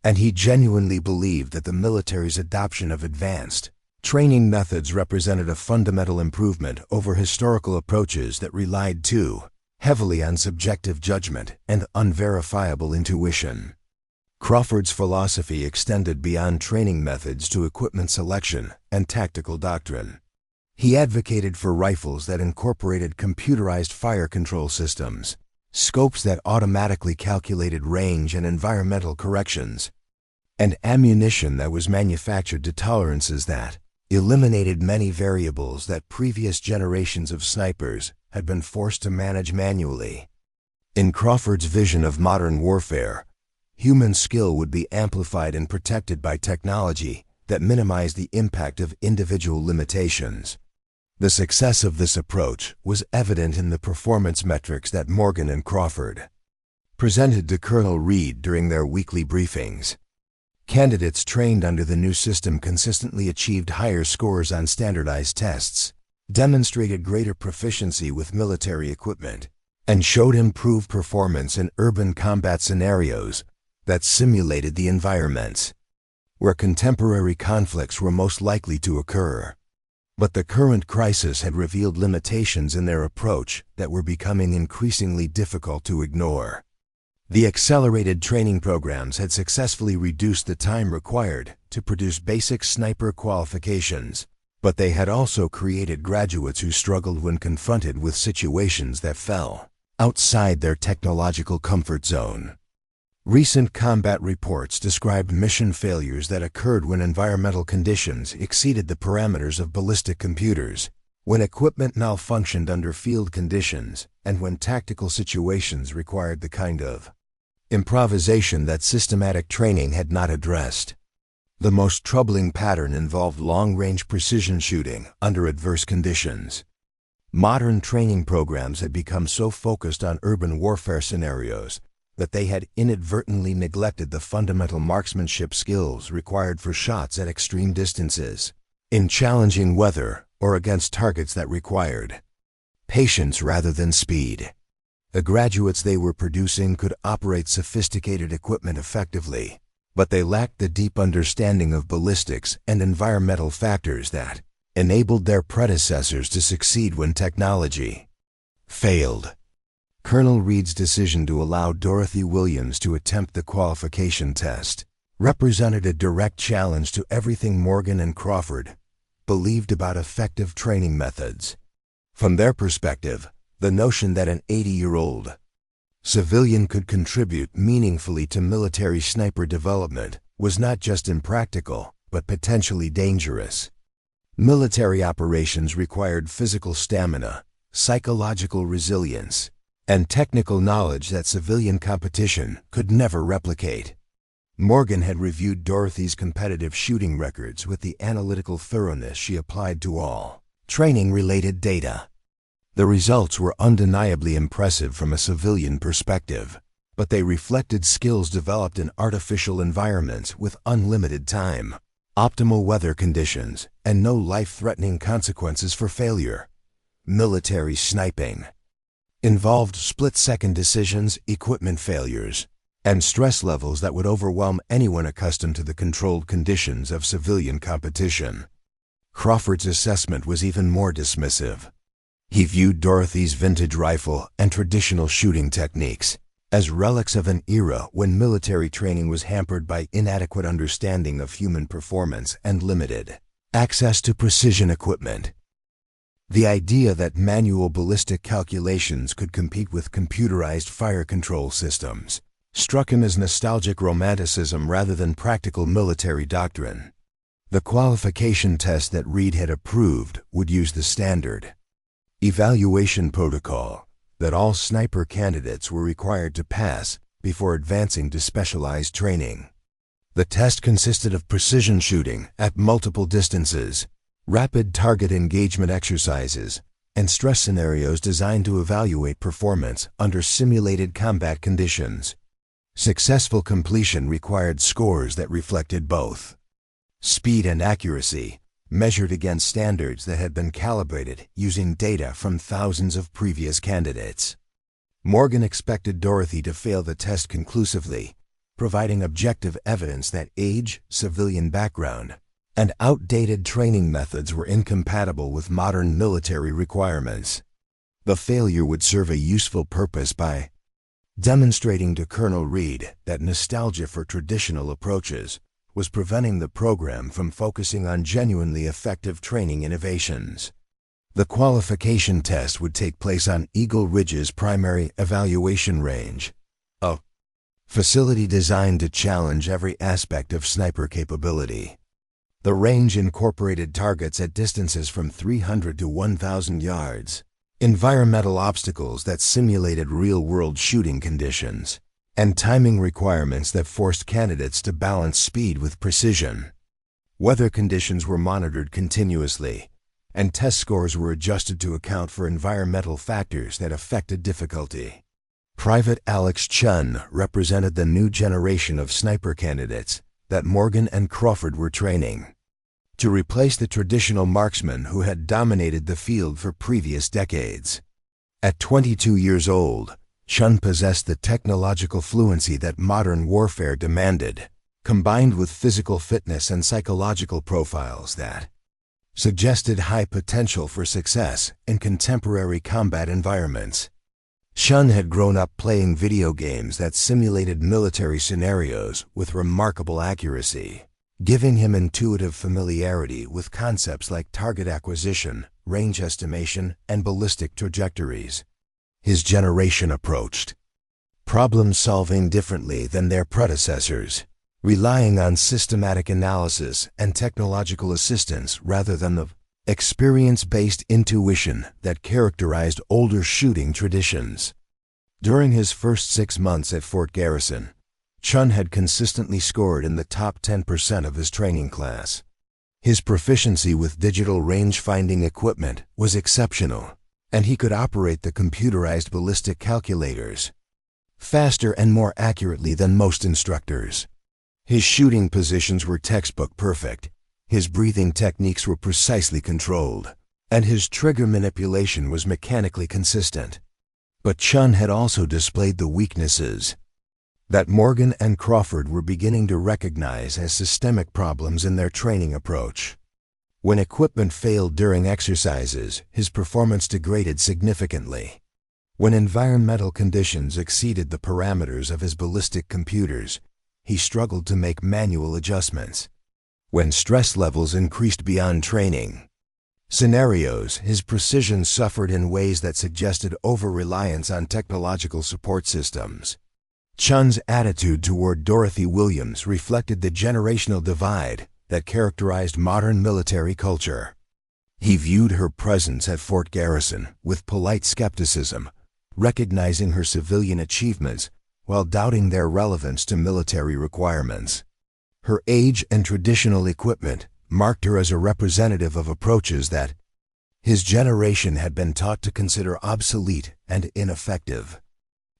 And he genuinely believed that the military's adoption of advanced training methods represented a fundamental improvement over historical approaches that relied too heavily on subjective judgment and unverifiable intuition. Crawford's philosophy extended beyond training methods to equipment selection and tactical doctrine. He advocated for rifles that incorporated computerized fire control systems, scopes that automatically calculated range and environmental corrections, and ammunition that was manufactured to tolerances that eliminated many variables that previous generations of snipers had been forced to manage manually. In Crawford's vision of modern warfare, human skill would be amplified and protected by technology that minimized the impact of individual limitations. The success of this approach was evident in the performance metrics that Morgan and Crawford presented to Colonel Reed during their weekly briefings. Candidates trained under the new system consistently achieved higher scores on standardized tests, demonstrated greater proficiency with military equipment, and showed improved performance in urban combat scenarios that simulated the environments where contemporary conflicts were most likely to occur. But the current crisis had revealed limitations in their approach that were becoming increasingly difficult to ignore. The accelerated training programs had successfully reduced the time required to produce basic sniper qualifications, but they had also created graduates who struggled when confronted with situations that fell outside their technological comfort zone. Recent combat reports described mission failures that occurred when environmental conditions exceeded the parameters of ballistic computers, when equipment malfunctioned under field conditions, and when tactical situations required the kind of improvisation that systematic training had not addressed. The most troubling pattern involved long-range precision shooting under adverse conditions. Modern training programs had become so focused on urban warfare scenarios that they had inadvertently neglected the fundamental marksmanship skills required for shots at extreme distances, in challenging weather, or against targets that required patience rather than speed. The graduates they were producing could operate sophisticated equipment effectively, but they lacked the deep understanding of ballistics and environmental factors that enabled their predecessors to succeed when technology failed. Colonel Reed's decision to allow Dorothy Williams to attempt the qualification test represented a direct challenge to everything Morgan and Crawford believed about effective training methods. From their perspective, the notion that an 80-year-old civilian could contribute meaningfully to military sniper development was not just impractical, but potentially dangerous. Military operations required physical stamina, psychological resilience, and technical knowledge that civilian competition could never replicate. Morgan had reviewed Dorothy's competitive shooting records with the analytical thoroughness she applied to all training-related data. The results were undeniably impressive from a civilian perspective, but they reflected skills developed in artificial environments with unlimited time, optimal weather conditions, and no life-threatening consequences for failure. Military sniping involved split-second decisions, equipment failures, and stress levels that would overwhelm anyone accustomed to the controlled conditions of civilian competition. Crawford's assessment was even more dismissive. He viewed Dorothy's vintage rifle and traditional shooting techniques as relics of an era when military training was hampered by inadequate understanding of human performance and limited access to precision equipment. The idea that manual ballistic calculations could compete with computerized fire control systems struck him as nostalgic romanticism rather than practical military doctrine. The qualification test that Reed had approved would use the standard evaluation protocol that all sniper candidates were required to pass before advancing to specialized training. The test consisted of precision shooting at multiple distances, rapid target engagement exercises, and stress scenarios designed to evaluate performance under simulated combat conditions. Successful completion required scores that reflected both speed and accuracy, measured against standards that had been calibrated using data from thousands of previous candidates. Morgan expected Dorothy to fail the test conclusively, providing objective evidence that age, civilian background, and outdated training methods were incompatible with modern military requirements. The failure would serve a useful purpose by demonstrating to Colonel Reed that nostalgia for traditional approaches was preventing the program from focusing on genuinely effective training innovations. The qualification test would take place on Eagle Ridge's primary evaluation range, a facility designed to challenge every aspect of sniper capability. The range incorporated targets at distances from 300 to 1,000 yards, environmental obstacles that simulated real-world shooting conditions, and timing requirements that forced candidates to balance speed with precision. Weather conditions were monitored continuously, and test scores were adjusted to account for environmental factors that affected difficulty. Private Alex Chun represented the new generation of sniper candidates that Morgan and Crawford were training, to replace the traditional marksmen who had dominated the field for previous decades. At 22 years old, Chun possessed the technological fluency that modern warfare demanded, combined with physical fitness and psychological profiles that suggested high potential for success in contemporary combat environments. Chun had grown up playing video games that simulated military scenarios with remarkable accuracy, giving him intuitive familiarity with concepts like target acquisition, range estimation, and ballistic trajectories. His generation approached problem-solving differently than their predecessors, relying on systematic analysis and technological assistance rather than the experience-based intuition that characterized older shooting traditions. During his first 6 months at Fort Garrison, Chun had consistently scored in the top 10% of his training class. His proficiency with digital range-finding equipment was exceptional, and he could operate the computerized ballistic calculators faster and more accurately than most instructors. His shooting positions were textbook perfect, his breathing techniques were precisely controlled, and his trigger manipulation was mechanically consistent. But Chun had also displayed the weaknesses that Morgan and Crawford were beginning to recognize as systemic problems in their training approach. When equipment failed during exercises, his performance degraded significantly. When environmental conditions exceeded the parameters of his ballistic computers, he struggled to make manual adjustments. When stress levels increased beyond training scenarios, his precision suffered in ways that suggested over-reliance on technological support systems. Chun's attitude toward Dorothy Williams reflected the generational divide that characterized modern military culture. He viewed her presence at Fort Garrison with polite skepticism, recognizing her civilian achievements while doubting their relevance to military requirements. Her age and traditional equipment marked her as a representative of approaches that his generation had been taught to consider obsolete and ineffective.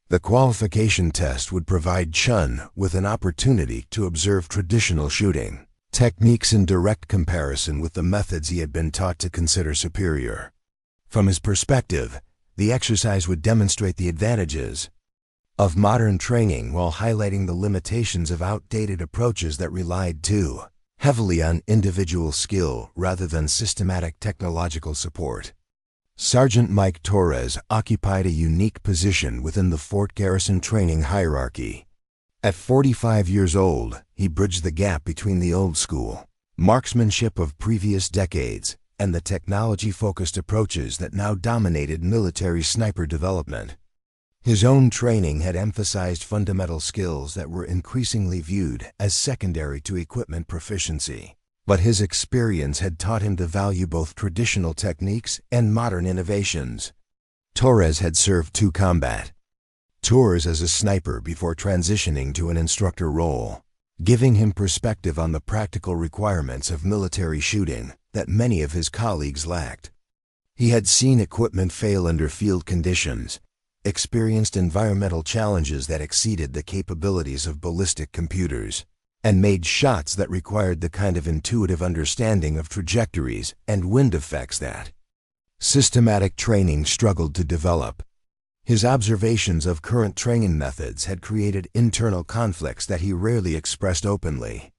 The qualification test would provide Chun with an opportunity to observe traditional shooting techniques in direct comparison with the methods he had been taught to consider superior. From his perspective, the exercise would demonstrate the advantages of modern training while highlighting the limitations of outdated approaches that relied too heavily on individual skill rather than systematic technological support. Sergeant Mike Torres occupied a unique position within the Fort Garrison training hierarchy. At 45 years old, he bridged the gap between the old school marksmanship of previous decades and the technology-focused approaches that now dominated military sniper development. His own training had emphasized fundamental skills that were increasingly viewed as secondary to equipment proficiency. But his experience had taught him to value both traditional techniques and modern innovations. Torres had served 2 combat tours as a sniper before transitioning to an instructor role, giving him perspective on the practical requirements of military shooting that many of his colleagues lacked. He had seen equipment fail under field conditions, experienced environmental challenges that exceeded the capabilities of ballistic computers, and made shots that required the kind of intuitive understanding of trajectories and wind effects that systematic training struggled to develop. His observations of current training methods had created internal conflicts that he rarely expressed openly.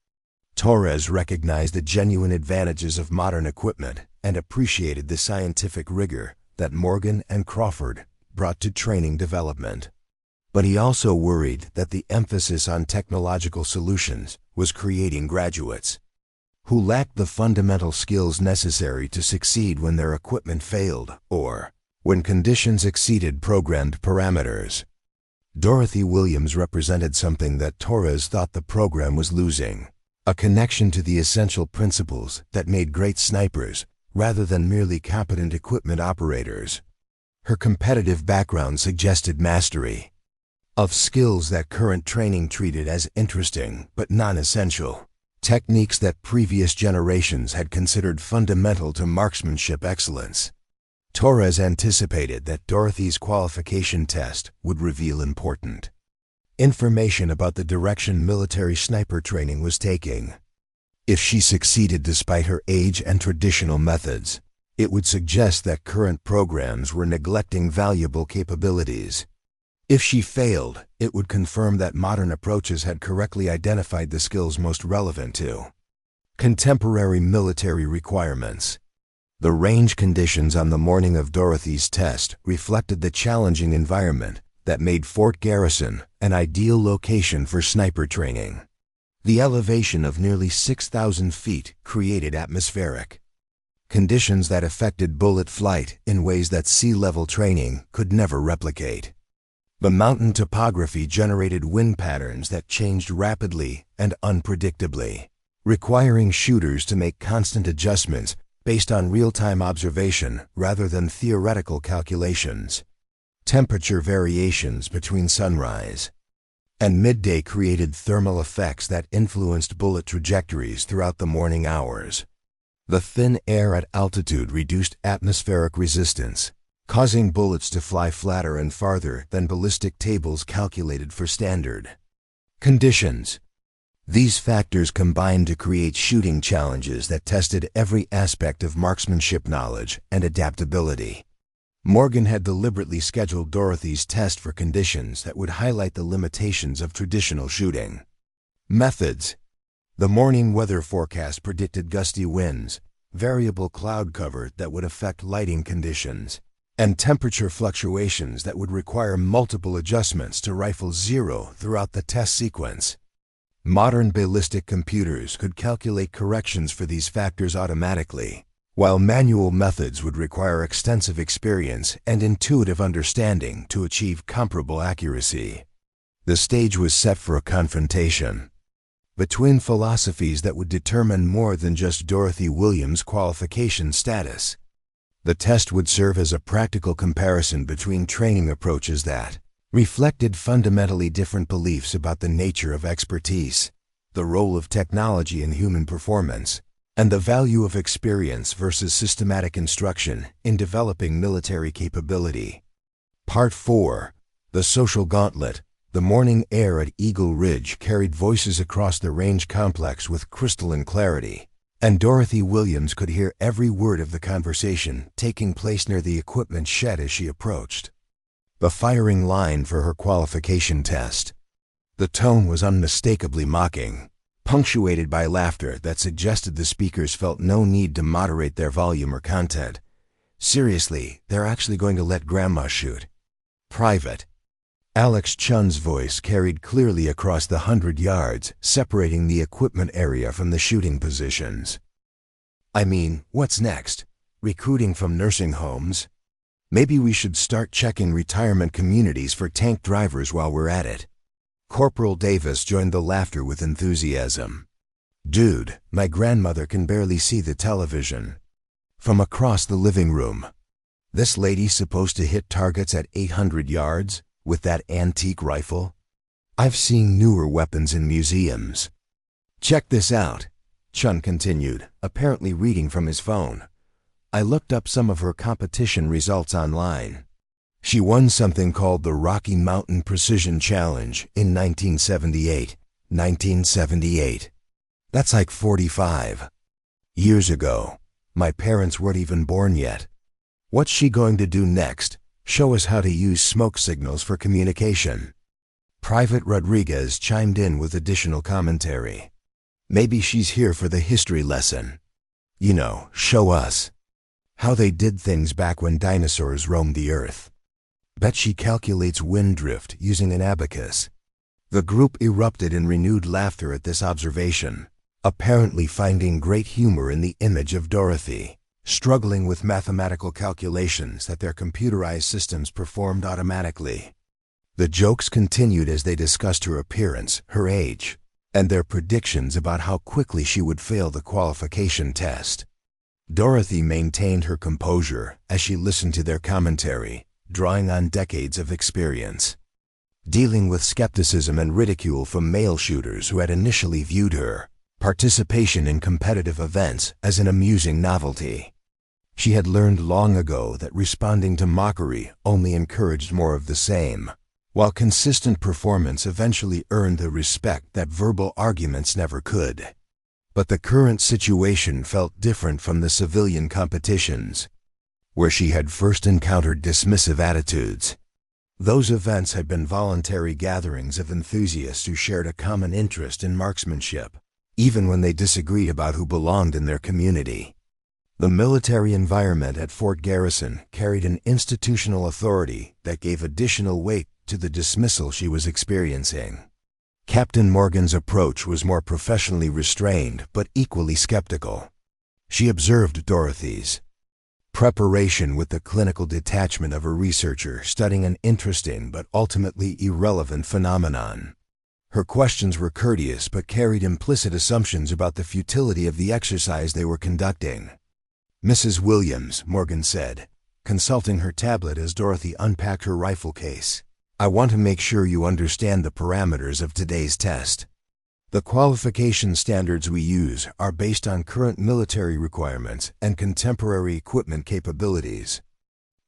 Torres recognized the genuine advantages of modern equipment and appreciated the scientific rigor that Morgan and Crawford brought to training development. But he also worried that the emphasis on technological solutions was creating graduates who lacked the fundamental skills necessary to succeed when their equipment failed or when conditions exceeded programmed parameters. Dorothy Williams represented something that Torres thought the program was losing: a connection to the essential principles that made great snipers rather than merely competent equipment operators. Her competitive background suggested mastery of skills that current training treated as interesting but non-essential, techniques that previous generations had considered fundamental to marksmanship excellence. Torres anticipated that Dorothy's qualification test would reveal important information about the direction military sniper training was taking. If she succeeded despite her age and traditional methods, it would suggest that current programs were neglecting valuable capabilities. If she failed, it would confirm that modern approaches had correctly identified the skills most relevant to contemporary military requirements. The range conditions on the morning of Dorothy's test reflected the challenging environment that made Fort Garrison an ideal location for sniper training. The elevation of nearly 6,000 feet created atmospheric conditions that affected bullet flight in ways that sea-level training could never replicate. The mountain topography generated wind patterns that changed rapidly and unpredictably, requiring shooters to make constant adjustments based on real-time observation rather than theoretical calculations. Temperature variations between sunrise and midday created thermal effects that influenced bullet trajectories throughout the morning hours. The thin air at altitude reduced atmospheric resistance, causing bullets to fly flatter and farther than ballistic tables calculated for standard conditions. These factors combined to create shooting challenges that tested every aspect of marksmanship knowledge and adaptability. Morgan had deliberately scheduled Dorothy's test for conditions that would highlight the limitations of traditional shooting methods. The morning weather forecast predicted gusty winds, variable cloud cover that would affect lighting conditions, and temperature fluctuations that would require multiple adjustments to rifle zero throughout the test sequence. Modern ballistic computers could calculate corrections for these factors automatically, while manual methods would require extensive experience and intuitive understanding to achieve comparable accuracy. The stage was set for a confrontation between philosophies that would determine more than just Dorothy Williams' qualification status. The test would serve as a practical comparison between training approaches that reflected fundamentally different beliefs about the nature of expertise, the role of technology in human performance, and the value of experience versus systematic instruction in developing military capability. Part 4. The Social Gauntlet. The morning air at Eagle Ridge carried voices across the range complex with crystalline clarity, and Dorothy Williams could hear every word of the conversation taking place near the equipment shed as she approached the firing line for her qualification test. The tone was unmistakably mocking, punctuated by laughter that suggested the speakers felt no need to moderate their volume or content. Seriously, they're actually going to let Grandma shoot. Private. Alex Chun's voice carried clearly across the 100 yards, separating the equipment area from the shooting positions. I mean, what's next? Recruiting from nursing homes? Maybe we should start checking retirement communities for tank drivers while we're at it. Corporal Davis joined the laughter with enthusiasm. Dude, my grandmother can barely see the television. From across the living room. This lady's supposed to hit targets at 800 yards with that antique rifle? I've seen newer weapons in museums. Check this out, Chun continued, apparently reading from his phone. I looked up some of her competition results online. She won something called the Rocky Mountain Precision Challenge in 1978. 1978. That's like 45 years ago. My parents weren't even born yet. What's she going to do next? Show us how to use smoke signals for communication. Private Rodriguez chimed in with additional commentary. Maybe she's here for the history lesson. You know, show us how they did things back when dinosaurs roamed the earth. Bet she calculates wind drift using an abacus. The group erupted in renewed laughter at this observation, apparently finding great humor in the image of Dorothy, struggling with mathematical calculations that their computerized systems performed automatically. The jokes continued as they discussed her appearance, her age, and their predictions about how quickly she would fail the qualification test. Dorothy maintained her composure as she listened to their commentary, drawing on decades of experience. Dealing with skepticism and ridicule from male shooters who had initially viewed her participation in competitive events as an amusing novelty. She had learned long ago that responding to mockery only encouraged more of the same, while consistent performance eventually earned the respect that verbal arguments never could. But the current situation felt different from the civilian competitions, where she had first encountered dismissive attitudes. Those events had been voluntary gatherings of enthusiasts who shared a common interest in marksmanship, even when they disagreed about who belonged in their community. The military environment at Fort Garrison carried an institutional authority that gave additional weight to the dismissal she was experiencing. Captain Morgan's approach was more professionally restrained but equally skeptical. She observed Dorothy's preparation with the clinical detachment of a researcher studying an interesting but ultimately irrelevant phenomenon. Her questions were courteous but carried implicit assumptions about the futility of the exercise they were conducting. Mrs. Williams, Morgan said, consulting her tablet as Dorothy unpacked her rifle case. I want to make sure you understand the parameters of today's test. The qualification standards we use are based on current military requirements and contemporary equipment capabilities.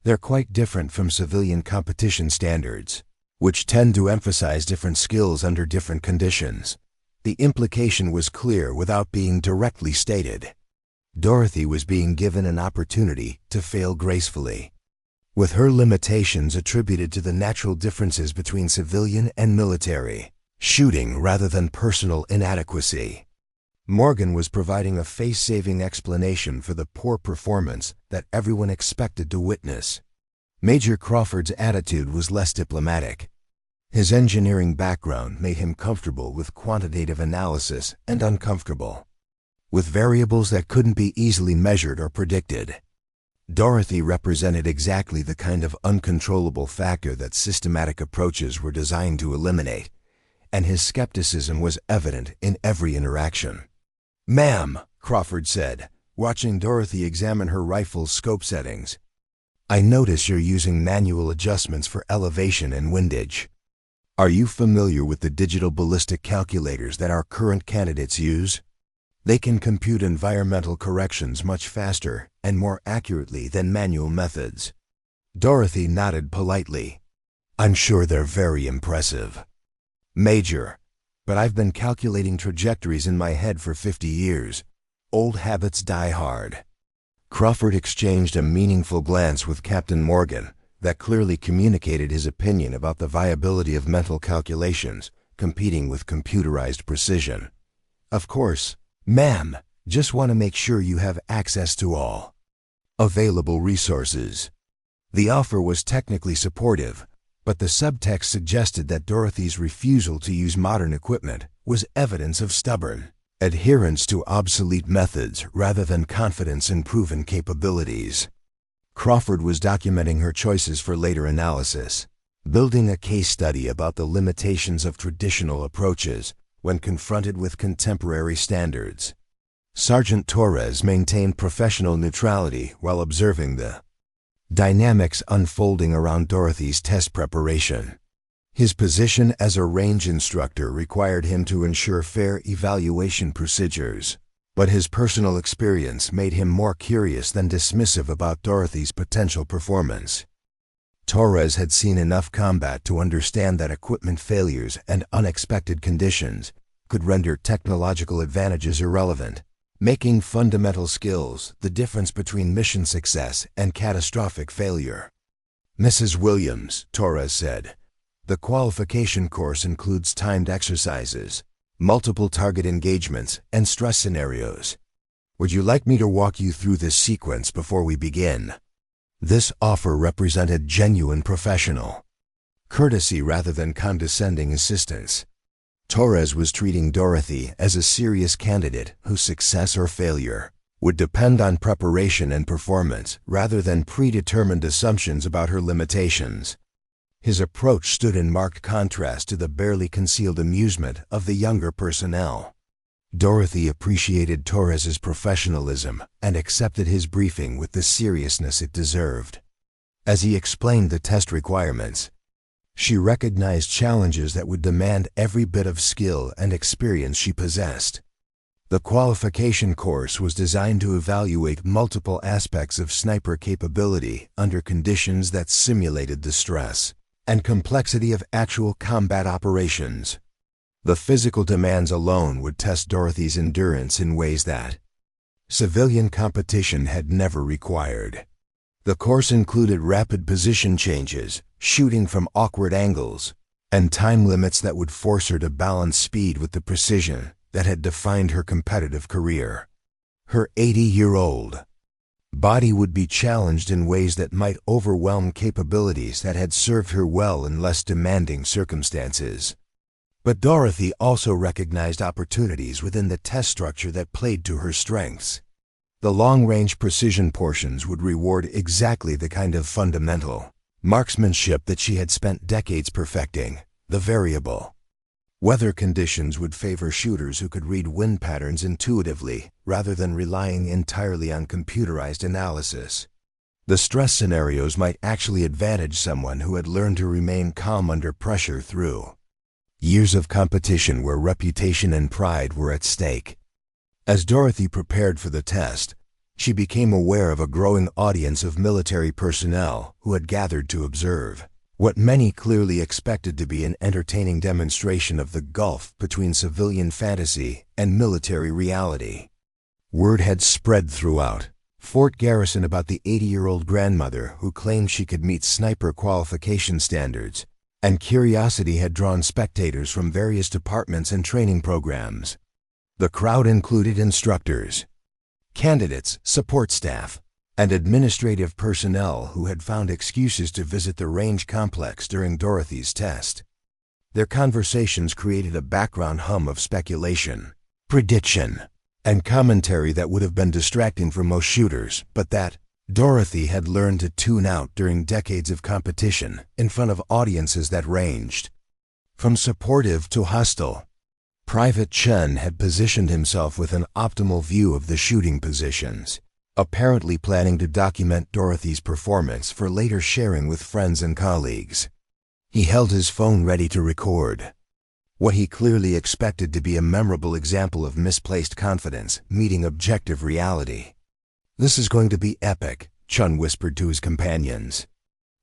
They're quite different from civilian competition standards, which tend to emphasize different skills under different conditions. The implication was clear without being directly stated. Dorothy was being given an opportunity to fail gracefully, with her limitations attributed to the natural differences between civilian and military shooting rather than personal inadequacy. Morgan was providing a face-saving explanation for the poor performance that everyone expected to witness. Major Crawford's attitude was less diplomatic. His engineering background made him comfortable with quantitative analysis and uncomfortable with variables that couldn't be easily measured or predicted. Dorothy represented exactly the kind of uncontrollable factor that systematic approaches were designed to eliminate, and his skepticism was evident in every interaction. "Ma'am," Crawford said, watching Dorothy examine her rifle's scope settings, "I notice you're using manual adjustments for elevation and windage. Are you familiar with the digital ballistic calculators that our current candidates use? They can compute environmental corrections much faster and more accurately than manual methods." Dorothy nodded politely. "I'm sure they're very impressive, Major, but I've been calculating trajectories in my head for 50 years. Old habits die hard." Crawford exchanged a meaningful glance with Captain Morgan that clearly communicated his opinion about the viability of mental calculations competing with computerized precision. "Of course, ma'am, just want to make sure you have access to all available resources." The offer was technically supportive, but the subtext suggested that Dorothy's refusal to use modern equipment was evidence of stubborn adherence to obsolete methods rather than confidence in proven capabilities. Crawford was documenting her choices for later analysis, building a case study about the limitations of traditional approaches when confronted with contemporary standards. Sergeant Torres maintained professional neutrality while observing the dynamics unfolding around Dorothy's test preparation. His position as a range instructor required him to ensure fair evaluation procedures, but his personal experience made him more curious than dismissive about Dorothy's potential performance. Torres had seen enough combat to understand that equipment failures and unexpected conditions could render technological advantages irrelevant, making fundamental skills the difference between mission success and catastrophic failure. "Mrs. Williams," Torres said, "the qualification course includes timed exercises, multiple target engagements, and stress scenarios. Would you like me to walk you through this sequence before we begin?" This offer represented genuine professional courtesy rather than condescending assistance. Torres was treating Dorothy as a serious candidate whose success or failure would depend on preparation and performance rather than predetermined assumptions about her limitations. His approach stood in marked contrast to the barely concealed amusement of the younger personnel. Dorothy appreciated Torres's professionalism and accepted his briefing with the seriousness it deserved. As he explained the test requirements, she recognized challenges that would demand every bit of skill and experience she possessed. The qualification course was designed to evaluate multiple aspects of sniper capability under conditions that simulated the stress and complexity of actual combat operations. The physical demands alone would test Dorothy's endurance in ways that civilian competition had never required. The course included rapid position changes, shooting from awkward angles, and time limits that would force her to balance speed with the precision that had defined her competitive career. Her 80-year-old body would be challenged in ways that might overwhelm capabilities that had served her well in less demanding circumstances. But Dorothy also recognized opportunities within the test structure that played to her strengths. The long-range precision portions would reward exactly the kind of fundamental marksmanship that she had spent decades perfecting. The variable weather conditions would favor shooters who could read wind patterns intuitively rather than relying entirely on computerized analysis. The stress scenarios might actually advantage someone who had learned to remain calm under pressure through years of competition where reputation and pride were at stake. As Dorothy prepared for the test, she became aware of a growing audience of military personnel who had gathered to observe what many clearly expected to be an entertaining demonstration of the gulf between civilian fantasy and military reality. Word had spread throughout Fort Garrison about the 80-year-old grandmother who claimed she could meet sniper qualification standards, and curiosity had drawn spectators from various departments and training programs. The crowd included instructors, candidates, support staff, and administrative personnel who had found excuses to visit the range complex during Dorothy's test. Their conversations created a background hum of speculation, prediction, and commentary that would have been distracting for most shooters, but that Dorothy had learned to tune out during decades of competition in front of audiences that ranged from supportive to hostile. Private Chen had positioned himself with an optimal view of the shooting positions, apparently planning to document Dorothy's performance for later sharing with friends and colleagues. He held his phone ready to record what he clearly expected to be a memorable example of misplaced confidence meeting objective reality. "This is going to be epic," Chun whispered to his companions.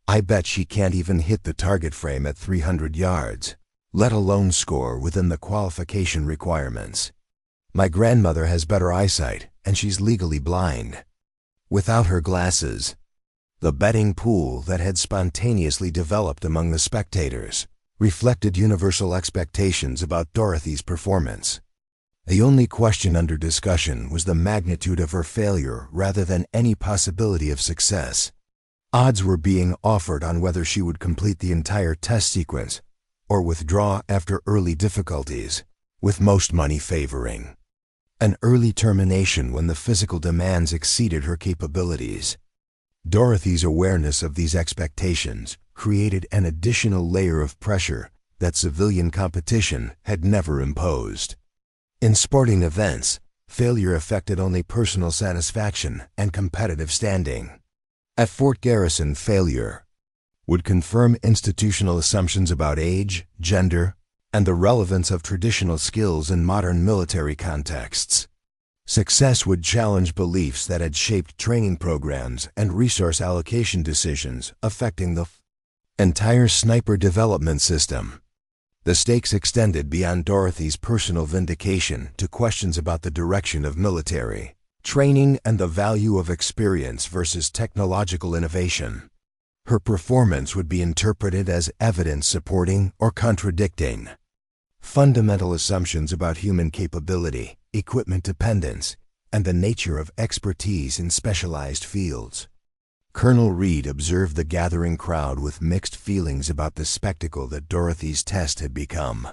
"I bet she can't even hit the target frame at 300 yards, let alone score within the qualification requirements. My grandmother has better eyesight, and she's legally blind." Without her glasses, the betting pool that had spontaneously developed among the spectators reflected universal expectations about Dorothy's performance. The only question under discussion was the magnitude of her failure rather than any possibility of success. Odds were being offered on whether she would complete the entire test sequence or withdraw after early difficulties, with most money favoring An early termination when the physical demands exceeded her capabilities. Dorothy's awareness of these expectations created an additional layer of pressure that civilian competition had never imposed. In sporting events, failure affected only personal satisfaction and competitive standing. At Fort Garrison, failure would confirm institutional assumptions about age, gender, and the relevance of traditional skills in modern military contexts. Success would challenge beliefs that had shaped training programs and resource allocation decisions affecting the entire sniper development system. The stakes extended beyond Dorothy's personal vindication to questions about the direction of military training and the value of experience versus technological innovation. Her performance would be interpreted as evidence supporting or contradicting fundamental assumptions about human capability, equipment dependence, and the nature of expertise in specialized fields. Colonel Reed observed the gathering crowd with mixed feelings about the spectacle that Dorothy's test had become.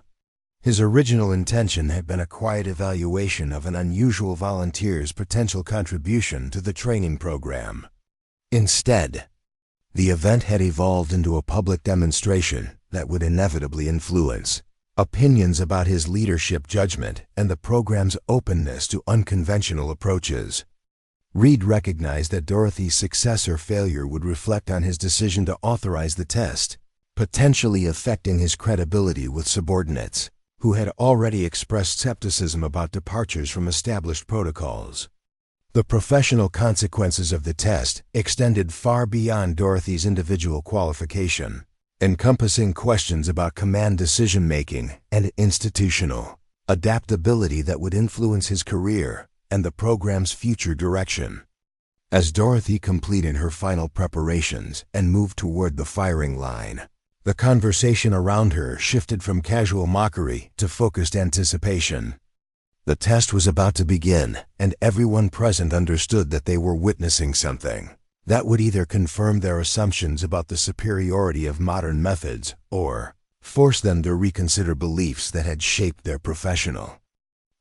His original intention had been a quiet evaluation of an unusual volunteer's potential contribution to the training program. Instead, the event had evolved into a public demonstration that would inevitably influence opinions about his leadership judgment and the program's openness to unconventional approaches. Reed recognized that Dorothy's success or failure would reflect on his decision to authorize the test, potentially affecting his credibility with subordinates, who had already expressed skepticism about departures from established protocols. The professional consequences of the test extended far beyond Dorothy's individual qualification, encompassing questions about command decision-making and institutional adaptability that would influence his career and the program's future direction. As Dorothy completed her final preparations and moved toward the firing line, the conversation around her shifted from casual mockery to focused anticipation. The test was about to begin, and everyone present understood that they were witnessing something that would either confirm their assumptions about the superiority of modern methods or force them to reconsider beliefs that had shaped their professional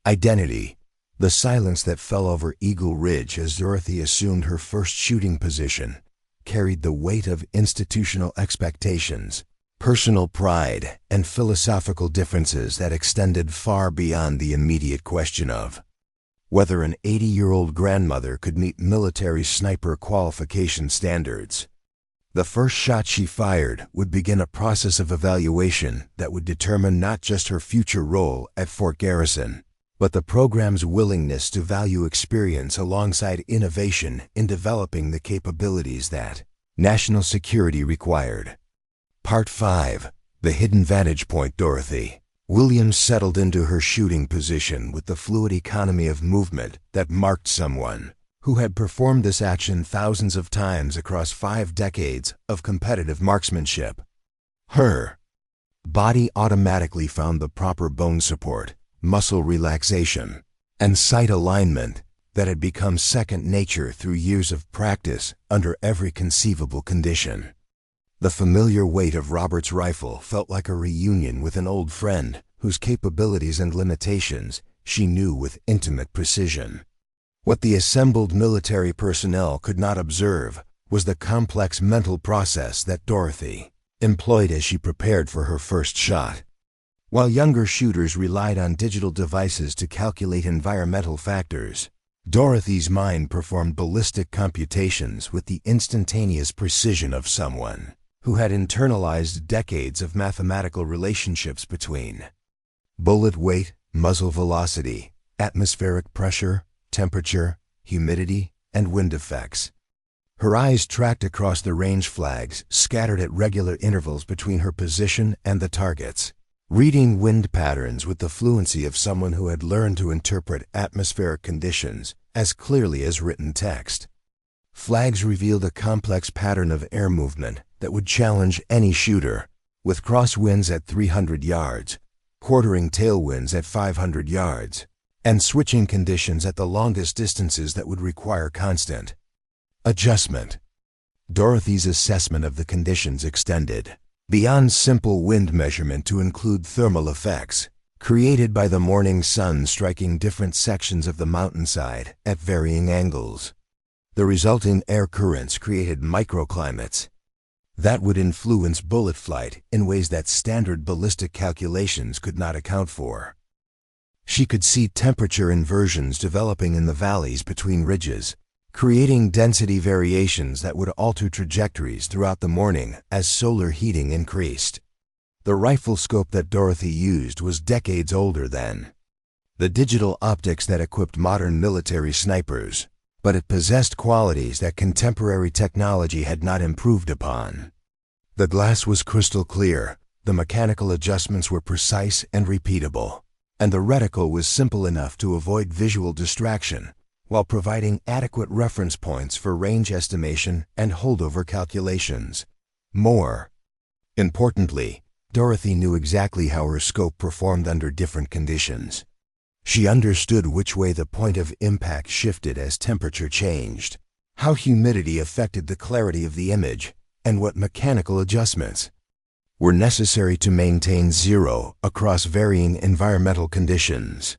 identity. The silence that fell over Eagle Ridge as Dorothy assumed her first shooting position carried the weight of institutional expectations, personal pride, and philosophical differences that extended far beyond the immediate question of whether an 80-year-old grandmother could meet military sniper qualification standards. The first shot she fired would begin a process of evaluation that would determine not just her future role at Fort Garrison, but the program's willingness to value experience alongside innovation in developing the capabilities that national security required. Part 5. The Hidden Vantage Point. Dorothy Williams settled into her shooting position with the fluid economy of movement that marked someone who had performed this action thousands of times across 5 decades of competitive marksmanship. Her body automatically found the proper bone support, muscle relaxation, and sight alignment that had become second nature through years of practice under every conceivable condition. The familiar weight of Robert's rifle felt like a reunion with an old friend whose capabilities and limitations she knew with intimate precision. What the assembled military personnel could not observe was the complex mental process that Dorothy employed as she prepared for her first shot. While younger shooters relied on digital devices to calculate environmental factors, Dorothy's mind performed ballistic computations with the instantaneous precision of someone who had internalized decades of mathematical relationships between bullet weight, muzzle velocity, atmospheric pressure, temperature, humidity, and wind effects. Her eyes tracked across the range flags scattered at regular intervals between her position and the targets, reading wind patterns with the fluency of someone who had learned to interpret atmospheric conditions as clearly as written text. Flags revealed a complex pattern of air movement that would challenge any shooter, with crosswinds at 300 yards, quartering tailwinds at 500 yards, and switching conditions at the longest distances that would require constant adjustment. Dorothy's assessment of the conditions extended beyond simple wind measurement to include thermal effects, created by the morning sun striking different sections of the mountainside at varying angles. The resulting air currents created microclimates that would influence bullet flight in ways that standard ballistic calculations could not account for. She could see temperature inversions developing in the valleys between ridges, creating density variations that would alter trajectories throughout the morning as solar heating increased. The rifle scope that Dorothy used was decades older than the digital optics that equipped modern military snipers, but it possessed qualities that contemporary technology had not improved upon. The glass was crystal clear, the mechanical adjustments were precise and repeatable, and the reticle was simple enough to avoid visual distraction while providing adequate reference points for range estimation and holdover calculations. More importantly, Dorothy knew exactly how her scope performed under different conditions. She understood which way the point of impact shifted as temperature changed, how humidity affected the clarity of the image, and what mechanical adjustments were necessary to maintain zero across varying environmental conditions.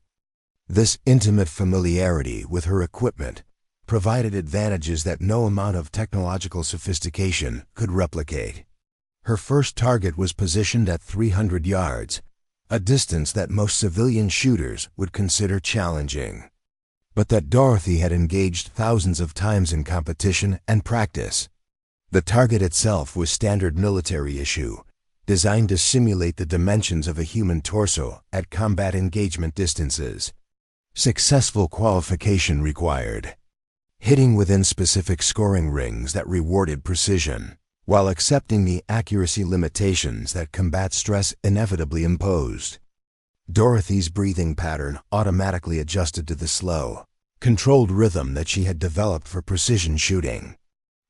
This intimate familiarity with her equipment provided advantages that no amount of technological sophistication could replicate. Her first target was positioned at 300 yards, a distance that most civilian shooters would consider challenging, but that Dorothy had engaged thousands of times in competition and practice. The target itself was standard military issue, designed to simulate the dimensions of a human torso at combat engagement distances. Successful qualification required hitting within specific scoring rings that rewarded precision, while accepting the accuracy limitations that combat stress inevitably imposed. Dorothy's breathing pattern automatically adjusted to the slow, controlled rhythm that she had developed for precision shooting.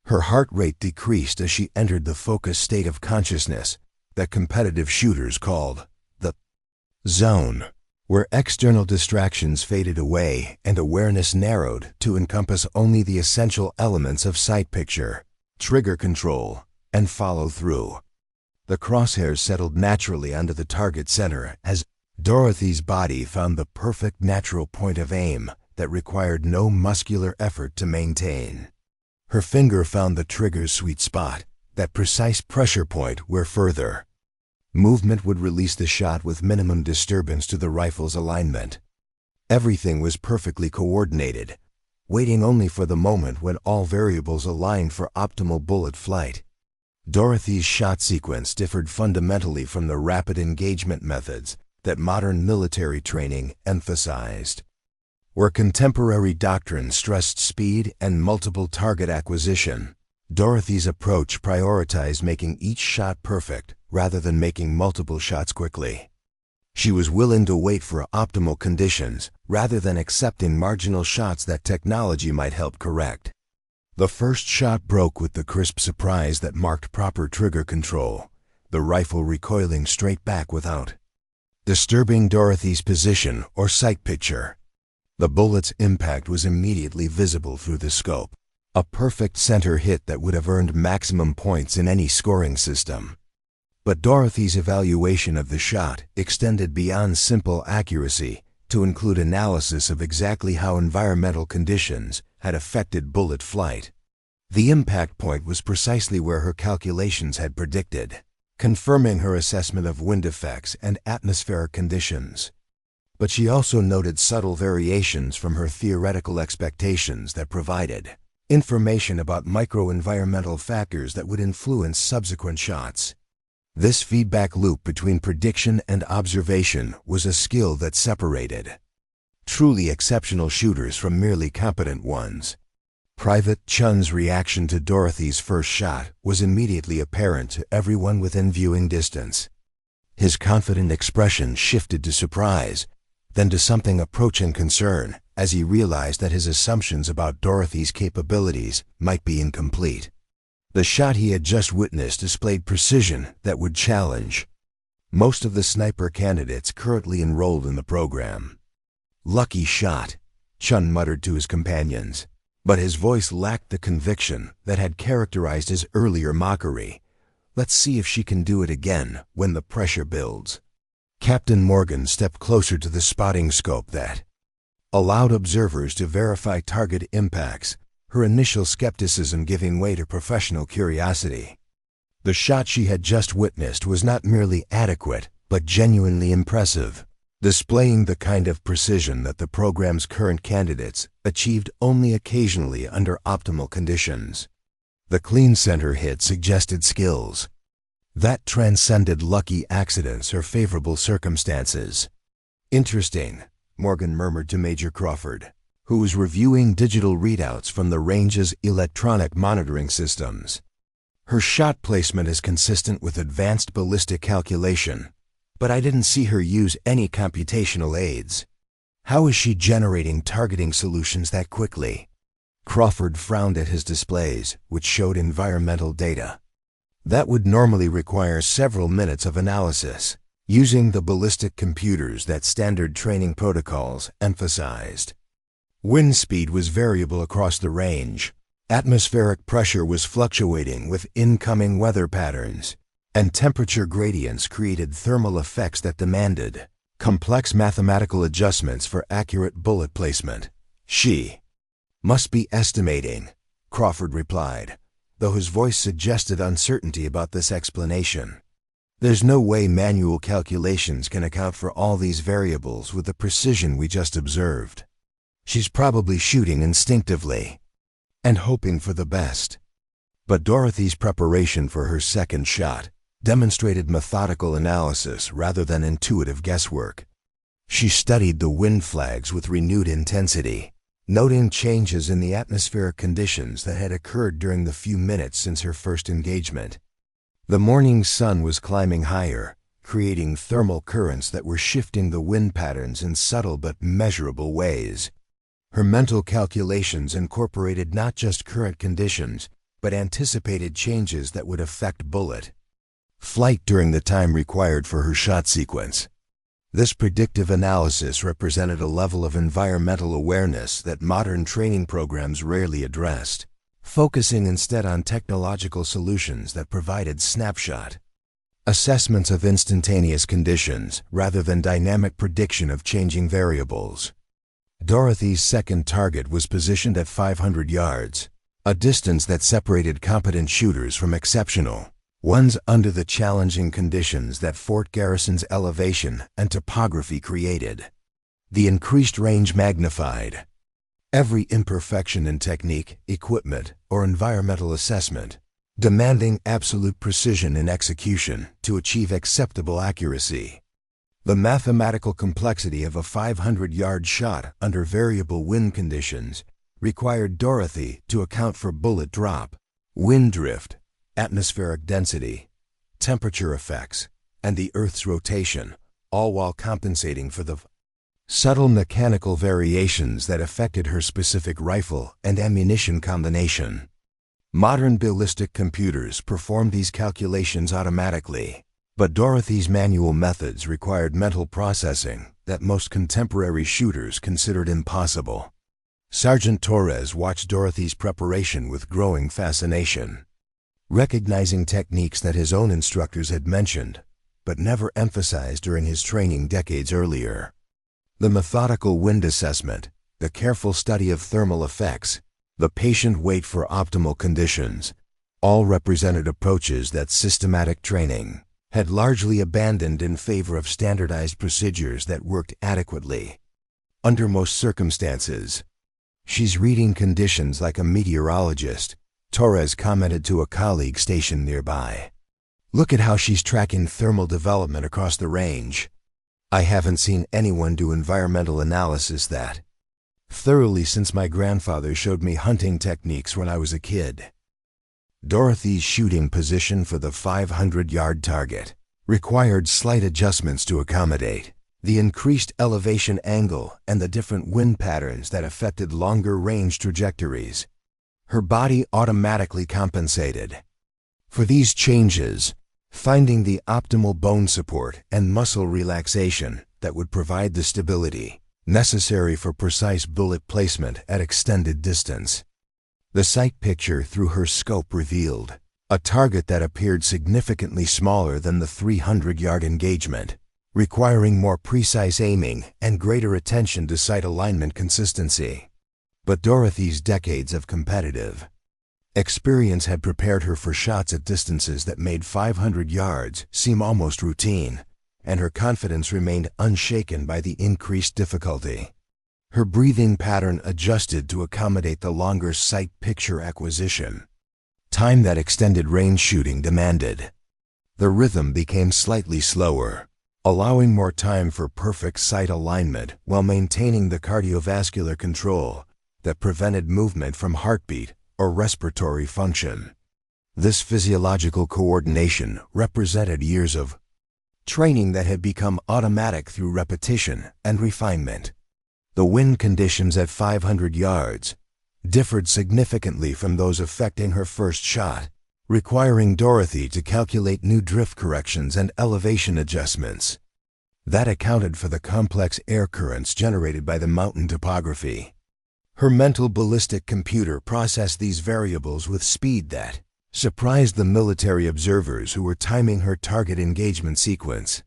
Her heart rate decreased as she entered the focused state of consciousness that competitive shooters called the zone, where external distractions faded away and awareness narrowed to encompass only the essential elements of sight picture, trigger control, and follow-through. The crosshairs settled naturally onto the target center as Dorothy's body found the perfect natural point of aim that required no muscular effort to maintain. Her finger found the trigger's sweet spot, that precise pressure point where further movement would release the shot with minimum disturbance to the rifle's alignment. Everything was perfectly coordinated, waiting only for the moment when all variables aligned for optimal bullet flight. Dorothy's shot sequence differed fundamentally from the rapid engagement methods that modern military training emphasized. Where contemporary doctrine stressed speed and multiple target acquisition, Dorothy's approach prioritized making each shot perfect rather than making multiple shots quickly. She was willing to wait for optimal conditions rather than accepting marginal shots that technology might help correct. The first shot broke with the crisp surprise that marked proper trigger control, the rifle recoiling straight back without disturbing Dorothy's position or sight picture. The bullet's impact was immediately visible through the scope, a perfect center hit that would have earned maximum points in any scoring system. But Dorothy's evaluation of the shot extended beyond simple accuracy to include analysis of exactly how environmental conditions had affected bullet flight. The impact point was precisely where her calculations had predicted, confirming her assessment of wind effects and atmospheric conditions. But she also noted subtle variations from her theoretical expectations that provided information about micro-environmental factors that would influence subsequent shots. This feedback loop between prediction and observation was a skill that separated truly exceptional shooters from merely competent ones. Private Chun's reaction to Dorothy's first shot was immediately apparent to everyone within viewing distance. His confident expression shifted to surprise, then to something approaching concern, as he realized that his assumptions about Dorothy's capabilities might be incomplete. The shot he had just witnessed displayed precision that would challenge most of the sniper candidates currently enrolled in the program. "Lucky shot," Chun muttered to his companions, but his voice lacked the conviction that had characterized his earlier mockery. "Let's see if she can do it again when the pressure builds." Captain Morgan stepped closer to the spotting scope that allowed observers to verify target impacts, her initial skepticism giving way to professional curiosity. The shot she had just witnessed was not merely adequate, but genuinely impressive, displaying the kind of precision that the program's current candidates achieved only occasionally under optimal conditions. The clean center hit suggested skills that transcended lucky accidents or favorable circumstances. "Interesting," Morgan murmured to Major Crawford, who was reviewing digital readouts from the range's electronic monitoring systems. "Her shot placement is consistent with advanced ballistic calculation, but I didn't see her use any computational aids. How is she generating targeting solutions that quickly?" Crawford frowned at his displays, which showed environmental data. "That would normally require several minutes of analysis, using the ballistic computers that standard training protocols emphasized. Wind speed was variable across the range. Atmospheric pressure was fluctuating with incoming weather patterns, and temperature gradients created thermal effects that demanded complex mathematical adjustments for accurate bullet placement. She must be estimating," Crawford replied, though his voice suggested uncertainty about this explanation. "There's no way manual calculations can account for all these variables with the precision we just observed. She's probably shooting instinctively and hoping for the best." But Dorothy's preparation for her second shot demonstrated methodical analysis rather than intuitive guesswork. She studied the wind flags with renewed intensity, noting changes in the atmospheric conditions that had occurred during the few minutes since her first engagement. The morning sun was climbing higher, creating thermal currents that were shifting the wind patterns in subtle but measurable ways. Her mental calculations incorporated not just current conditions, but anticipated changes that would affect bullet flight during the time required for her shot sequence. This predictive analysis represented a level of environmental awareness that modern training programs rarely addressed, focusing instead on technological solutions that provided snapshot assessments of instantaneous conditions rather than dynamic prediction of changing variables. Dorothy's second target was positioned at 500 yards, a distance that separated competent shooters from exceptional ones under the challenging conditions that Fort Garrison's elevation and topography created. The increased range magnified every imperfection in technique, equipment, or environmental assessment, demanding absolute precision in execution to achieve acceptable accuracy. The mathematical complexity of a 500-yard shot under variable wind conditions required Dorothy to account for bullet drop, wind drift, atmospheric density, temperature effects, and the Earth's rotation, all while compensating for the subtle mechanical variations that affected her specific rifle and ammunition combination. Modern ballistic computers performed these calculations automatically, but Dorothy's manual methods required mental processing that most contemporary shooters considered impossible. Sergeant Torres watched Dorothy's preparation with growing fascination, recognizing techniques that his own instructors had mentioned, but never emphasized during his training decades earlier. The methodical wind assessment, the careful study of thermal effects, the patient wait for optimal conditions, all represented approaches that systematic training had largely abandoned in favor of standardized procedures that worked adequately under most circumstances. "She's reading conditions like a meteorologist," Torres commented to a colleague stationed nearby. "Look at how she's tracking thermal development across the range. I haven't seen anyone do environmental analysis that thoroughly since my grandfather showed me hunting techniques when I was a kid." Dorothy's shooting position for the 500-yard target required slight adjustments to accommodate the increased elevation angle and the different wind patterns that affected longer range trajectories. Her body automatically compensated for these changes, finding the optimal bone support and muscle relaxation that would provide the stability necessary for precise bullet placement at extended distance. The sight picture through her scope revealed a target that appeared significantly smaller than the 300-yard engagement, requiring more precise aiming and greater attention to sight alignment consistency. But Dorothy's decades of competitive experience had prepared her for shots at distances that made 500 yards seem almost routine, and her confidence remained unshaken by the increased difficulty. Her breathing pattern adjusted to accommodate the longer sight picture acquisition time that extended range shooting demanded. The rhythm became slightly slower, allowing more time for perfect sight alignment while maintaining the cardiovascular control that prevented movement from heartbeat or respiratory function. This physiological coordination represented years of training that had become automatic through repetition and refinement. The wind conditions at 500 yards differed significantly from those affecting her first shot, requiring Dorothy to calculate new drift corrections and elevation adjustments. That accounted for the complex air currents generated by the mountain topography. Her mental ballistic computer processed these variables with speed that surprised the military observers who were timing her target engagement sequence.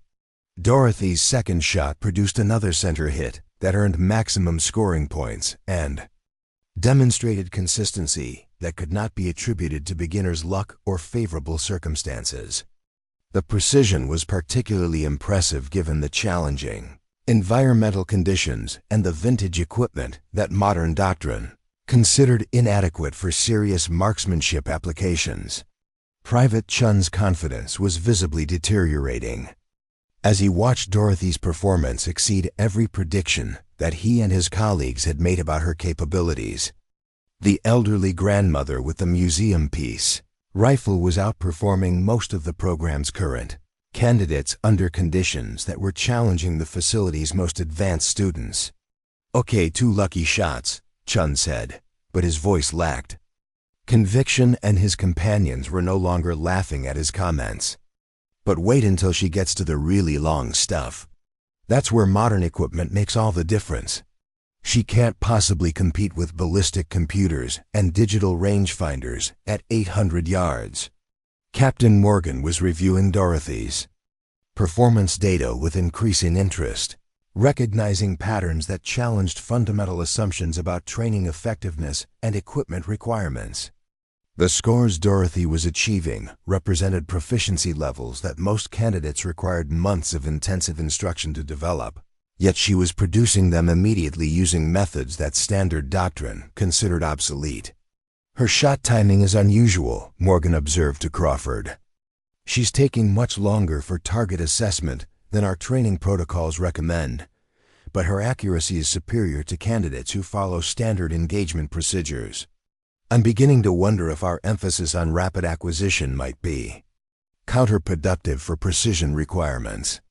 Dorothy's second shot produced another center hit that earned maximum scoring points and demonstrated consistency that could not be attributed to beginner's luck or favorable circumstances. The precision was particularly impressive given the challenging environmental conditions and the vintage equipment that modern doctrine considered inadequate for serious marksmanship applications. Private Chun's confidence was visibly deteriorating as he watched Dorothy's performance exceed every prediction that he and his colleagues had made about her capabilities. The elderly grandmother with the museum piece rifle was outperforming most of the program's current candidates under conditions that were challenging the facility's most advanced students. "Okay, 2 lucky shots," Chun said, but his voice lacked conviction, and his companions were no longer laughing at his comments. "But wait until she gets to the really long stuff. That's where modern equipment makes all the difference. She can't possibly compete with ballistic computers and digital rangefinders at 800 yards. Captain Morgan was reviewing Dorothy's performance data with increasing interest, recognizing patterns that challenged fundamental assumptions about training effectiveness and equipment requirements. The scores Dorothy was achieving represented proficiency levels that most candidates required months of intensive instruction to develop, yet she was producing them immediately using methods that standard doctrine considered obsolete. "Her shot timing is unusual," Morgan observed to Crawford. "She's taking much longer for target assessment than our training protocols recommend, but her accuracy is superior to candidates who follow standard engagement procedures. I'm beginning to wonder if our emphasis on rapid acquisition might be counterproductive for precision requirements."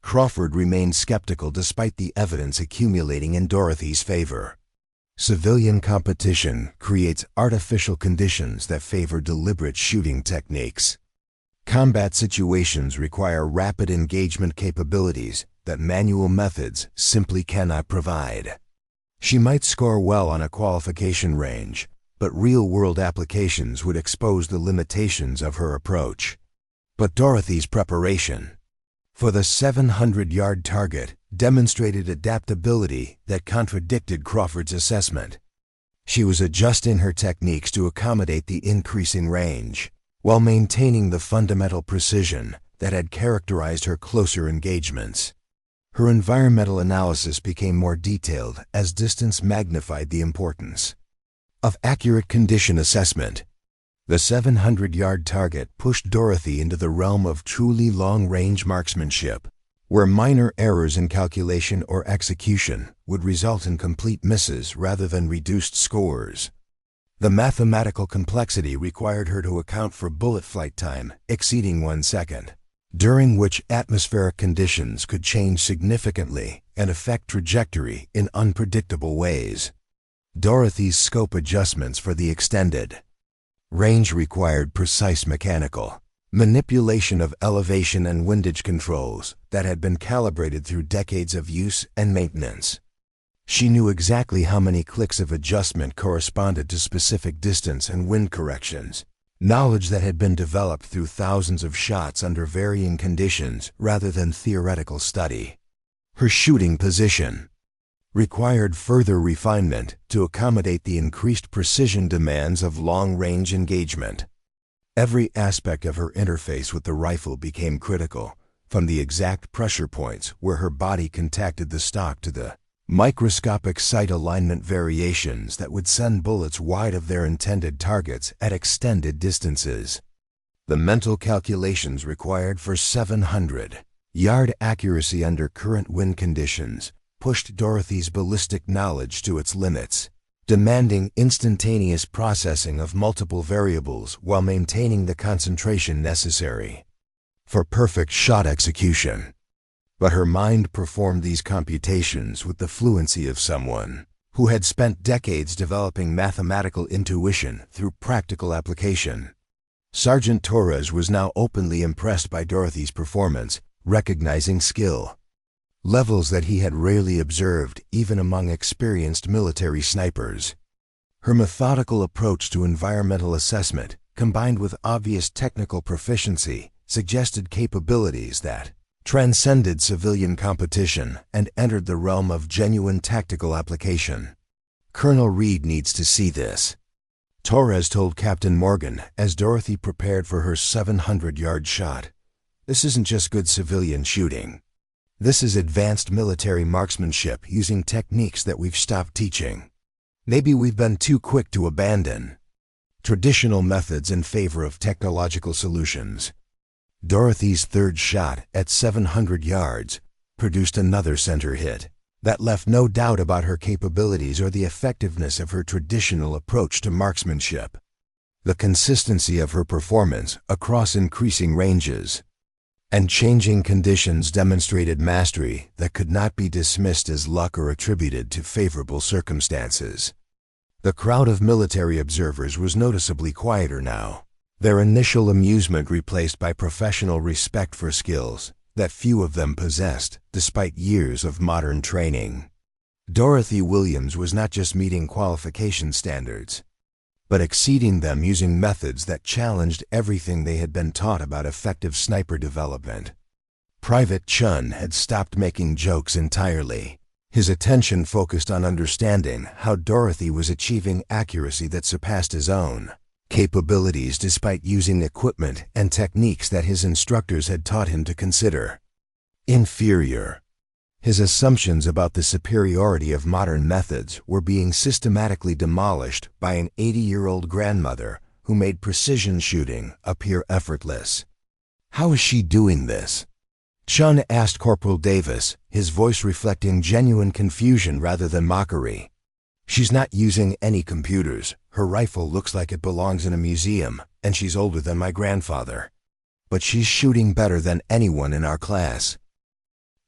Crawford remained skeptical despite the evidence accumulating in Dorothy's favor. Civilian competition creates artificial conditions that favor deliberate shooting techniques. Combat situations require rapid engagement capabilities that manual methods simply cannot provide. She might score well on a qualification range, but real-world applications would expose the limitations of her approach. But Dorothy's preparation for the 700-yard target demonstrated adaptability that contradicted Crawford's assessment. She was adjusting her techniques to accommodate the increasing range, while maintaining the fundamental precision that had characterized her closer engagements. Her environmental analysis became more detailed as distance magnified the importance of accurate condition assessment. The 700-yard target pushed Dorothy into the realm of truly long-range marksmanship, where minor errors in calculation or execution would result in complete misses rather than reduced scores. The mathematical complexity required her to account for bullet flight time exceeding 1 second, during which atmospheric conditions could change significantly and affect trajectory in unpredictable ways. Dorothy's scope adjustments for the extended range required precise mechanical manipulation of elevation and windage controls that had been calibrated through decades of use and maintenance. She knew exactly how many clicks of adjustment corresponded to specific distance and wind corrections, knowledge that had been developed through thousands of shots under varying conditions rather than theoretical study. Her shooting position required further refinement to accommodate the increased precision demands of long-range engagement. Every aspect of her interface with the rifle became critical, from the exact pressure points where her body contacted the stock to the microscopic sight alignment variations that would send bullets wide of their intended targets at extended distances. The mental calculations required for 700-yard accuracy under current wind conditions pushed Dorothy's ballistic knowledge to its limits, demanding instantaneous processing of multiple variables while maintaining the concentration necessary for perfect shot execution. But her mind performed these computations with the fluency of someone who had spent decades developing mathematical intuition through practical application. Sergeant Torres was now openly impressed by Dorothy's performance, recognizing skill levels that he had rarely observed even among experienced military snipers. Her methodical approach to environmental assessment, combined with obvious technical proficiency, suggested capabilities that transcended civilian competition and entered the realm of genuine tactical application. "Colonel Reed needs to see this," Torres told Captain Morgan as Dorothy prepared for her 700-yard shot. "This isn't just good civilian shooting. This is advanced military marksmanship using techniques that we've stopped teaching. Maybe we've been too quick to abandon traditional methods in favor of technological solutions." Dorothy's third shot at 700 yards produced another center hit that left no doubt about her capabilities or the effectiveness of her traditional approach to marksmanship. The consistency of her performance across increasing ranges and changing conditions demonstrated mastery that could not be dismissed as luck or attributed to favorable circumstances. The crowd of military observers was noticeably quieter now, their initial amusement replaced by professional respect for skills that few of them possessed despite years of modern training. Dorothy Williams was not just meeting qualification standards, but exceeding them using methods that challenged everything they had been taught about effective sniper development. Private Chun had stopped making jokes entirely. His attention focused on understanding how Dorothy was achieving accuracy that surpassed his own capabilities despite using equipment and techniques that his instructors had taught him to consider inferior. His assumptions about the superiority of modern methods were being systematically demolished by an 80-year-old grandmother who made precision shooting appear effortless. "How is she doing this?" Chun asked Corporal Davis, his voice reflecting genuine confusion rather than mockery. "She's not using any computers. Her rifle looks like it belongs in a museum, and she's older than my grandfather. But she's shooting better than anyone in our class."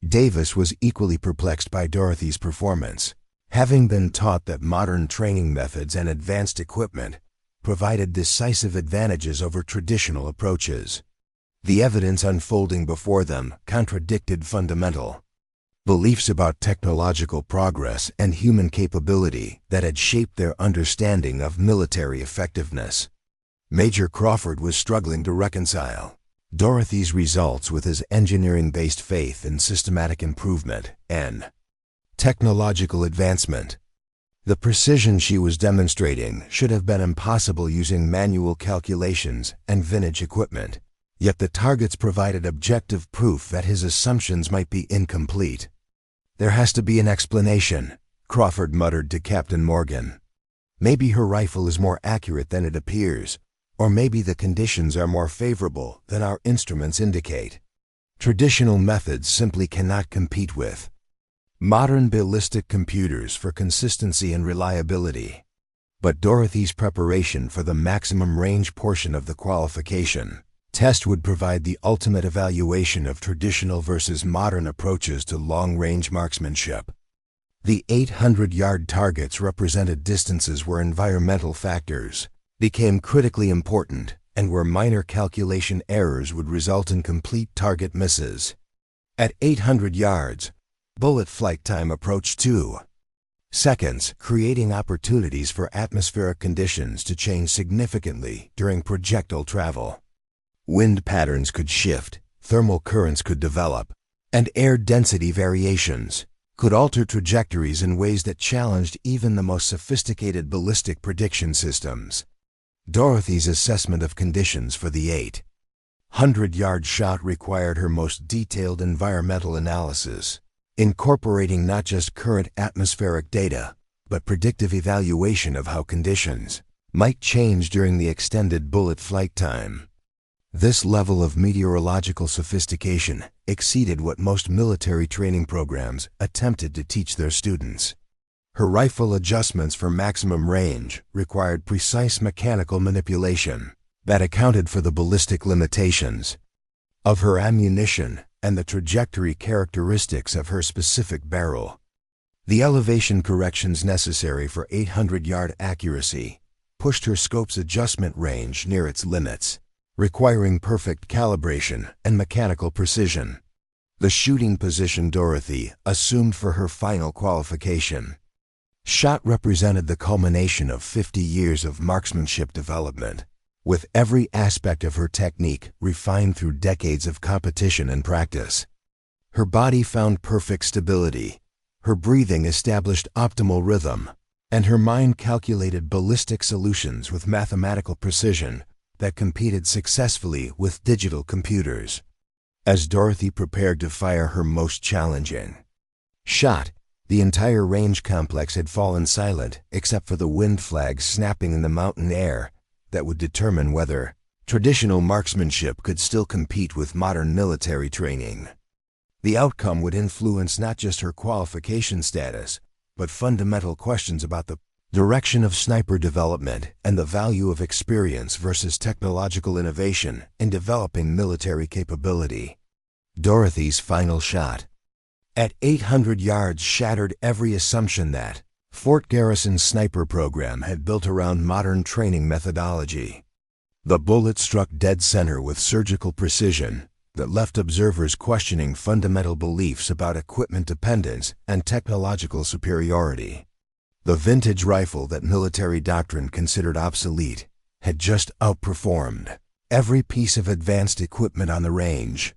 Davis was equally perplexed by Dorothy's performance. Having been taught that modern training methods and advanced equipment provided decisive advantages over traditional approaches, the evidence unfolding before them contradicted fundamental beliefs about technological progress and human capability that had shaped their understanding of military effectiveness. Major Crawford was struggling to reconcile Dorothy's results with his engineering-based faith in systematic improvement and technological advancement. The precision she was demonstrating should have been impossible using manual calculations and vintage equipment, yet the targets provided objective proof that his assumptions might be incomplete. "There has to be an explanation," Crawford muttered to Captain Morgan. "Maybe her rifle is more accurate than it appears, or maybe the conditions are more favorable than our instruments indicate. Traditional methods simply cannot compete with modern ballistic computers for consistency and reliability." But Dorothy's preparation for the maximum range portion of the qualification test would provide the ultimate evaluation of traditional versus modern approaches to long-range marksmanship. The 800-yard targets represented distances where environmental factors became critically important and where minor calculation errors would result in complete target misses. At 800 yards, bullet flight time approached 2 seconds, creating opportunities for atmospheric conditions to change significantly during projectile travel. Wind patterns could shift, thermal currents could develop, and air density variations could alter trajectories in ways that challenged even the most sophisticated ballistic prediction systems. Dorothy's assessment of conditions for the 800-yard shot required her most detailed environmental analysis, incorporating not just current atmospheric data, but predictive evaluation of how conditions might change during the extended bullet flight time. This level of meteorological sophistication exceeded what most military training programs attempted to teach their students. Her rifle adjustments for maximum range required precise mechanical manipulation that accounted for the ballistic limitations of her ammunition and the trajectory characteristics of her specific barrel. The elevation corrections necessary for 800-yard accuracy pushed her scope's adjustment range near its limits, requiring perfect calibration and mechanical precision. The shooting position Dorothy assumed for her final qualification shot represented the culmination of 50 years of marksmanship development, with every aspect of her technique refined through decades of competition and practice. Her body found perfect stability, her breathing established optimal rhythm, and her mind calculated ballistic solutions with mathematical precision that competed successfully with digital computers. As Dorothy prepared to fire her most challenging shot, the entire range complex had fallen silent except for the wind flags snapping in the mountain air that would determine whether traditional marksmanship could still compete with modern military training. The outcome would influence not just her qualification status, but fundamental questions about the direction of sniper development and the value of experience versus technological innovation in developing military capability. Dorothy's final shot at 800 yards shattered every assumption that Fort Garrison's sniper program had built around modern training methodology. The bullet struck dead center with surgical precision that left observers questioning fundamental beliefs about equipment dependence and technological superiority. The vintage rifle that military doctrine considered obsolete had just outperformed every piece of advanced equipment on the range.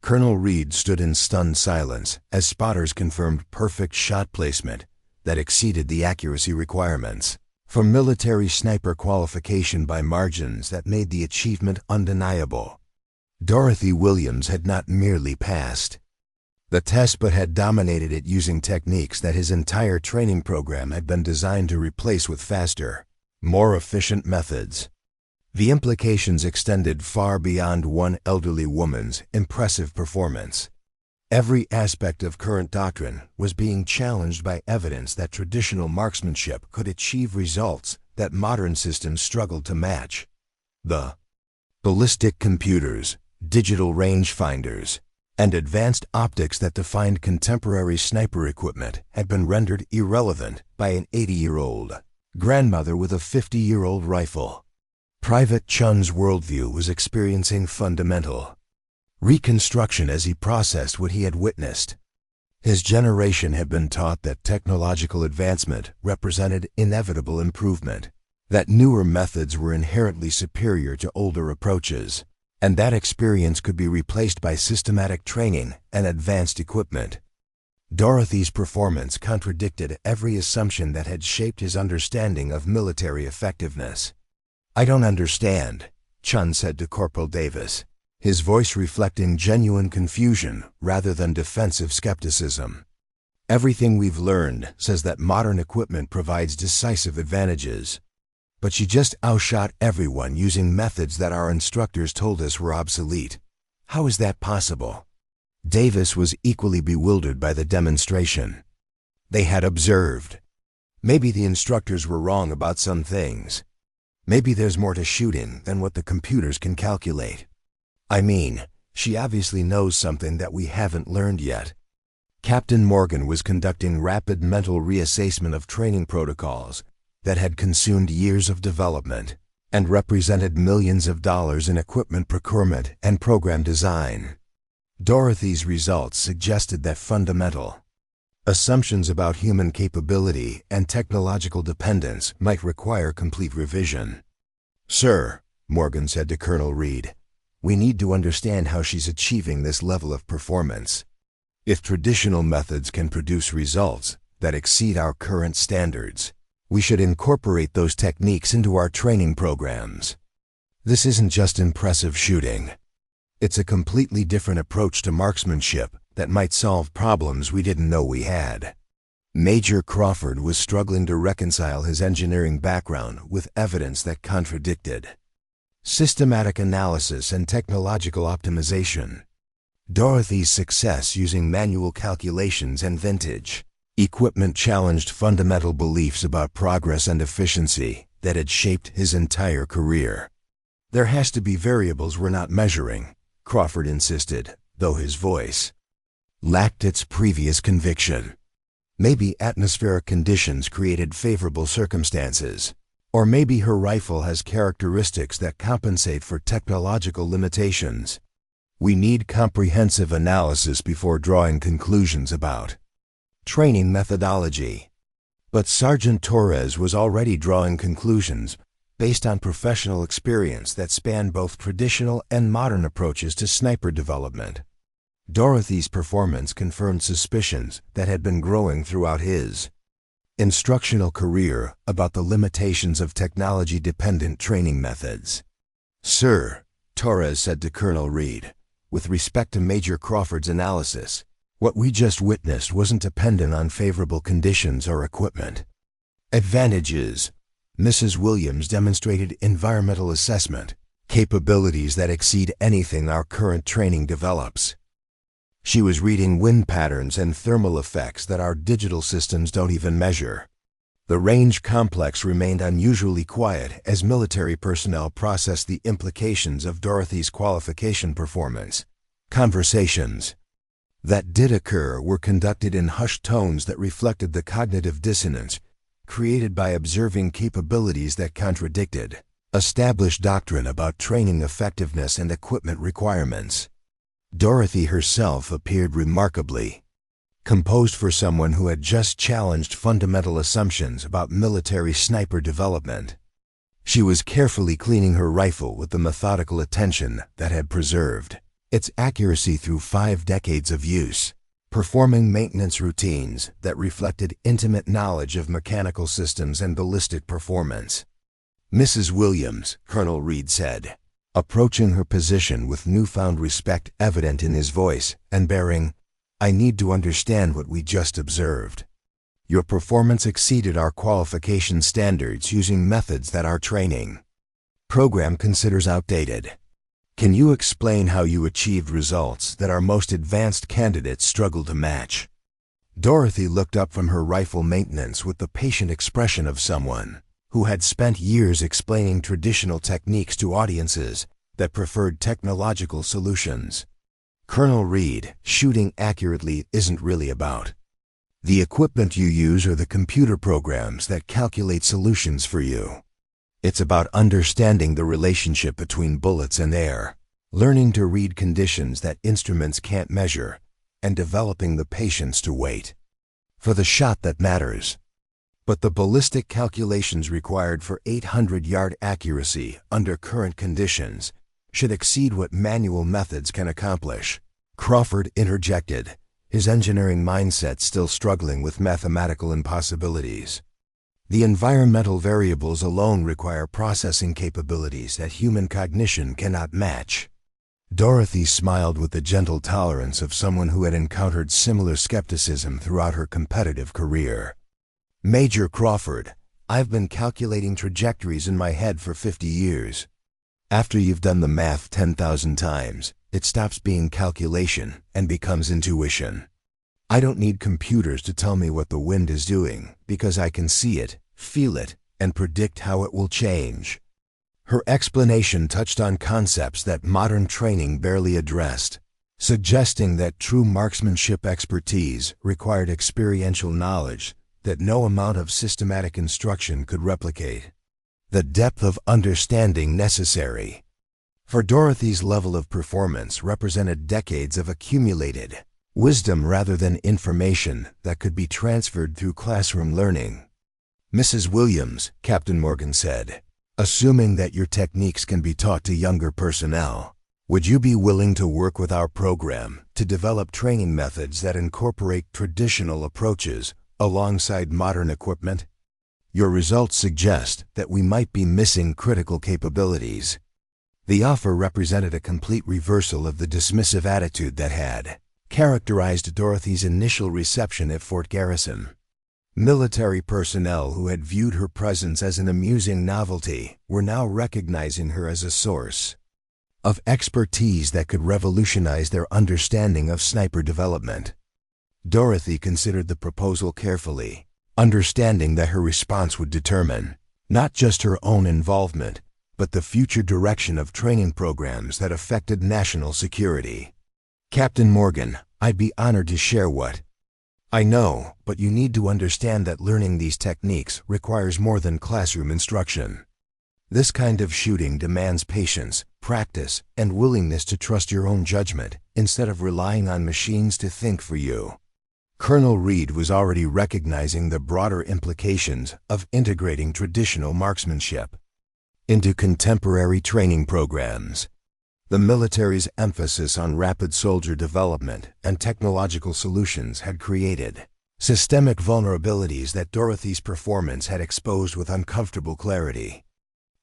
Colonel Reed stood in stunned silence as spotters confirmed perfect shot placement that exceeded the accuracy requirements for military sniper qualification by margins that made the achievement undeniable. Dorothy Williams had not merely passed the test but had dominated it using techniques that his entire training program had been designed to replace with faster, more efficient methods. The implications extended far beyond one elderly woman's impressive performance. Every aspect of current doctrine was being challenged by evidence that traditional marksmanship could achieve results that modern systems struggled to match. The ballistic computers, digital rangefinders, and advanced optics that defined contemporary sniper equipment had been rendered irrelevant by an 80-year-old grandmother with a 50-year-old rifle. Private Chun's worldview was experiencing fundamental reconstruction as he processed what he had witnessed. His generation had been taught that technological advancement represented inevitable improvement, that newer methods were inherently superior to older approaches, and that experience could be replaced by systematic training and advanced equipment. Dorothy's performance contradicted every assumption that had shaped his understanding of military effectiveness. "I don't understand," Chun said to Corporal Davis, his voice reflecting genuine confusion rather than defensive skepticism. "Everything we've learned says that modern equipment provides decisive advantages, but you just outshot everyone using methods that our instructors told us were obsolete. How is that possible?" Davis was equally bewildered by the demonstration. They had observed. Maybe the instructors were wrong about some things. Maybe there's more to shooting than what the computers can calculate. I mean, she obviously knows something that we haven't learned yet. Captain Morgan was conducting rapid mental reassessment of training protocols that had consumed years of development and represented millions of dollars in equipment procurement and program design. Dorothy's results suggested that fundamental Assumptions about human capability and technological dependence might require complete revision. "Sir," Morgan said to Colonel Reed, "we need to understand how she's achieving this level of performance. If traditional methods can produce results that exceed our current standards, we should incorporate those techniques into our training programs. This isn't just impressive shooting. It's a completely different approach to marksmanship that might solve problems we didn't know we had." Major Crawford was struggling to reconcile his engineering background with evidence that contradicted. Systematic analysis and technological optimization. Dorothy's success using manual calculations and vintage equipment challenged fundamental beliefs about progress and efficiency that had shaped his entire career. "There has to be variables we're not measuring," Crawford insisted, though his voice lacked its previous conviction. Maybe atmospheric conditions created favorable circumstances, or maybe her rifle has characteristics that compensate for technological limitations. We need comprehensive analysis before drawing conclusions about training methodology. But Sergeant Torres was already drawing conclusions based on professional experience that spanned both traditional and modern approaches to sniper development. Dorothy's performance confirmed suspicions that had been growing throughout his instructional career about the limitations of technology-dependent training methods. "Sir," Torres said to Colonel Reed, "with respect to Major Crawford's analysis, what we just witnessed wasn't dependent on favorable conditions or equipment. Advantages. Mrs. Williams demonstrated environmental assessment capabilities that exceed anything our current training develops. She was reading wind patterns and thermal effects that our digital systems don't even measure. The range complex remained unusually quiet as military personnel processed the implications of Dorothy's qualification performance. Conversations that did occur were conducted in hushed tones that reflected the cognitive dissonance created by observing capabilities that contradicted established doctrine about training effectiveness and equipment requirements. Dorothy herself appeared remarkably composed for someone who had just challenged fundamental assumptions about military sniper development. She was carefully cleaning her rifle with the methodical attention that had preserved its accuracy through 5 decades of use, performing maintenance routines that reflected intimate knowledge of mechanical systems and ballistic performance. "Mrs. Williams," Colonel Reed said, approaching her position with newfound respect evident in his voice and bearing, "I need to understand what we just observed. Your performance exceeded our qualification standards using methods that our training program considers outdated. Can you explain how you achieved results that our most advanced candidates struggle to match?" Dorothy looked up from her rifle maintenance with the patient expression of someone who had spent years explaining traditional techniques to audiences that preferred technological solutions. "Colonel Reed, shooting accurately isn't really about the equipment you use or the computer programs that calculate solutions for you. It's about understanding the relationship between bullets and air, learning to read conditions that instruments can't measure, and developing the patience to wait for the shot that matters. But the ballistic calculations required for 800-yard accuracy under current conditions should exceed what manual methods can accomplish," Crawford interjected, his engineering mindset still struggling with mathematical impossibilities. "The environmental variables alone require processing capabilities that human cognition cannot match." Dorothy smiled with the gentle tolerance of someone who had encountered similar skepticism throughout her competitive career. "Major Crawford, I've been calculating trajectories in my head for 50 years. After you've done the math 10,000 times, it stops being calculation and becomes intuition. I don't need computers to tell me what the wind is doing because I can see it, feel it, and predict how it will change." Her explanation touched on concepts that modern training barely addressed, suggesting that true marksmanship expertise required experiential knowledge that no amount of systematic instruction could replicate. The depth of understanding necessary for Dorothy's level of performance represented decades of accumulated Wisdom rather than information that could be transferred through classroom learning. Mrs. Williams, Captain Morgan said, assuming that your techniques can be taught to younger personnel, would you be willing to work with our program to develop training methods that incorporate traditional approaches alongside modern equipment? Your results suggest that we might be missing critical capabilities. The offer represented a complete reversal of the dismissive attitude that had characterized Dorothy's initial reception at Fort Garrison. Military personnel who had viewed her presence as an amusing novelty were now recognizing her as a source of expertise that could revolutionize their understanding of sniper development. Dorothy considered the proposal carefully, understanding that her response would determine not just her own involvement, but the future direction of training programs that affected national security. Captain Morgan, I'd be honored to share what I know, but you need to understand that learning these techniques requires more than classroom instruction. This kind of shooting demands patience, practice, and willingness to trust your own judgment instead of relying on machines to think for you. Colonel Reed was already recognizing the broader implications of integrating traditional marksmanship into contemporary training programs. The military's emphasis on rapid soldier development and technological solutions had created systemic vulnerabilities that Dorothy's performance had exposed with uncomfortable clarity.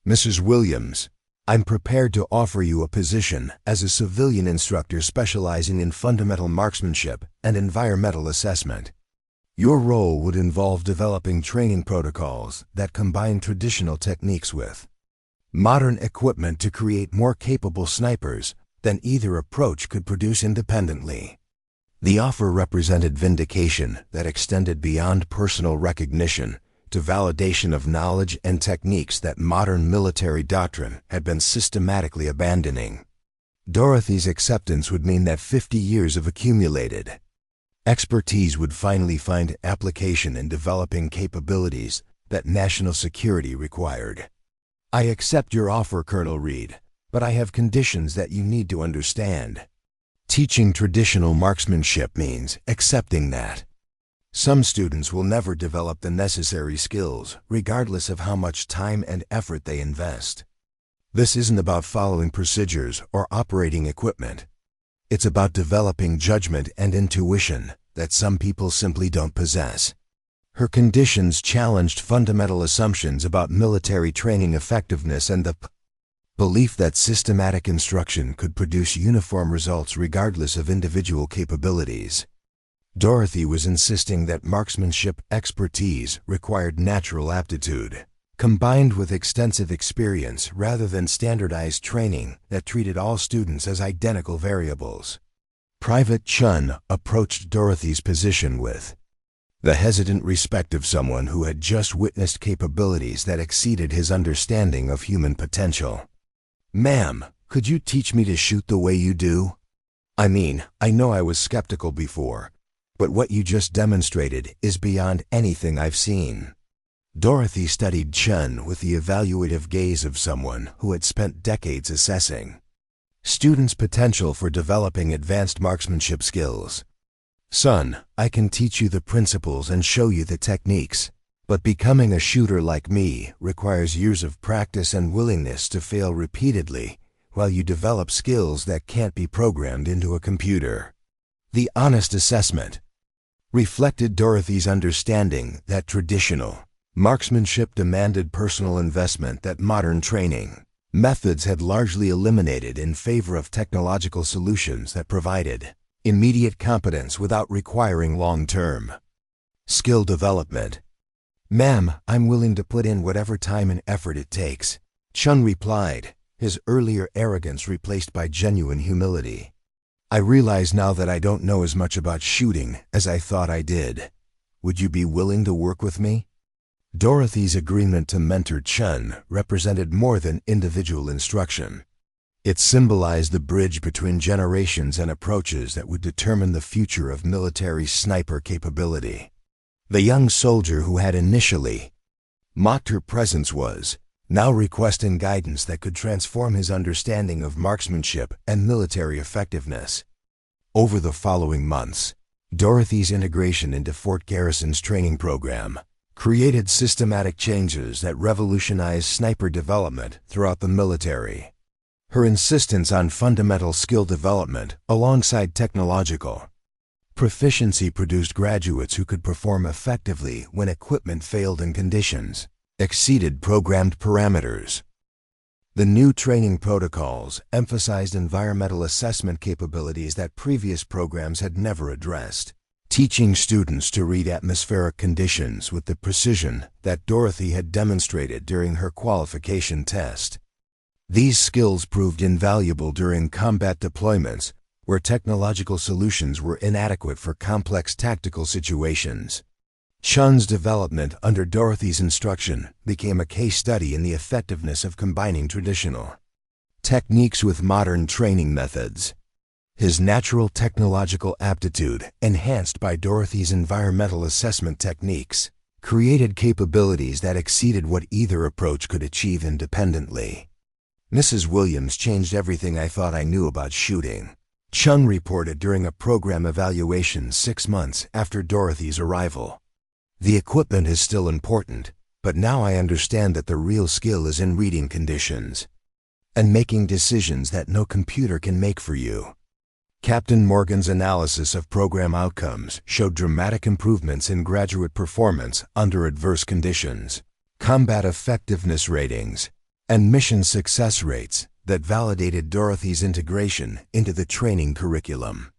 Mrs. Williams, I'm prepared to offer you a position as a civilian instructor specializing in fundamental marksmanship and environmental assessment. Your role would involve developing training protocols that combine traditional techniques with modern equipment to create more capable snipers than either approach could produce independently. The offer represented vindication that extended beyond personal recognition to validation of knowledge and techniques that modern military doctrine had been systematically abandoning. Dorothy's acceptance would mean that 50 years of accumulated expertise would finally find application in developing capabilities that national security required. I accept your offer, Colonel Reed, but I have conditions that you need to understand. Teaching traditional marksmanship means accepting that some students will never develop the necessary skills, regardless of how much time and effort they invest. This isn't about following procedures or operating equipment. It's about developing judgment and intuition that some people simply don't possess. Her conditions challenged fundamental assumptions about military training effectiveness and the belief that systematic instruction could produce uniform results regardless of individual capabilities. Dorothy was insisting that marksmanship expertise required natural aptitude, combined with extensive experience rather than standardized training that treated all students as identical variables. Private Chun approached Dorothy's position with the hesitant respect of someone who had just witnessed capabilities that exceeded his understanding of human potential. Ma'am, could you teach me to shoot the way you do? I mean, I know I was skeptical before, but what you just demonstrated is beyond anything I've seen. Dorothy studied Chun with the evaluative gaze of someone who had spent decades assessing students' potential for developing advanced marksmanship skills. Son, I can teach you the principles and show you the techniques, but becoming a shooter like me requires years of practice and willingness to fail repeatedly while you develop skills that can't be programmed into a computer. The honest assessment reflected Dorothy's understanding that traditional marksmanship demanded personal investment that modern training methods had largely eliminated in favor of technological solutions that provided immediate competence without requiring long-term skill development. Ma'am, I'm willing to put in whatever time and effort it takes, Chun replied, his earlier arrogance replaced by genuine humility. I realize now that I don't know as much about shooting as I thought I did. Would you be willing to work with me? Dorothy's agreement to mentor Chun represented more than individual instruction. It symbolized the bridge between generations and approaches that would determine the future of military sniper capability. The young soldier who had initially mocked her presence was now requesting guidance that could transform his understanding of marksmanship and military effectiveness. Over the following months, Dorothy's integration into Fort Garrison's training program created systematic changes that revolutionized sniper development throughout the military. Her insistence on fundamental skill development alongside technological proficiency produced graduates who could perform effectively when equipment failed and conditions exceeded programmed parameters. The new training protocols emphasized environmental assessment capabilities that previous programs had never addressed, teaching students to read atmospheric conditions with the precision that Dorothy had demonstrated during her qualification test. These skills proved invaluable during combat deployments where technological solutions were inadequate for complex tactical situations. Chun's development under Dorothy's instruction became a case study in the effectiveness of combining traditional techniques with modern training methods. His natural technological aptitude, enhanced by Dorothy's environmental assessment techniques, created capabilities that exceeded what either approach could achieve independently. Mrs. Williams changed everything I thought I knew about shooting, Chun reported during a program evaluation 6 months after Dorothy's arrival. The equipment is still important, but now I understand that the real skill is in reading conditions and making decisions that no computer can make for you. Captain Morgan's analysis of program outcomes showed dramatic improvements in graduate performance under adverse conditions, combat effectiveness ratings, and mission success rates that validated Dorothy's integration into the training curriculum.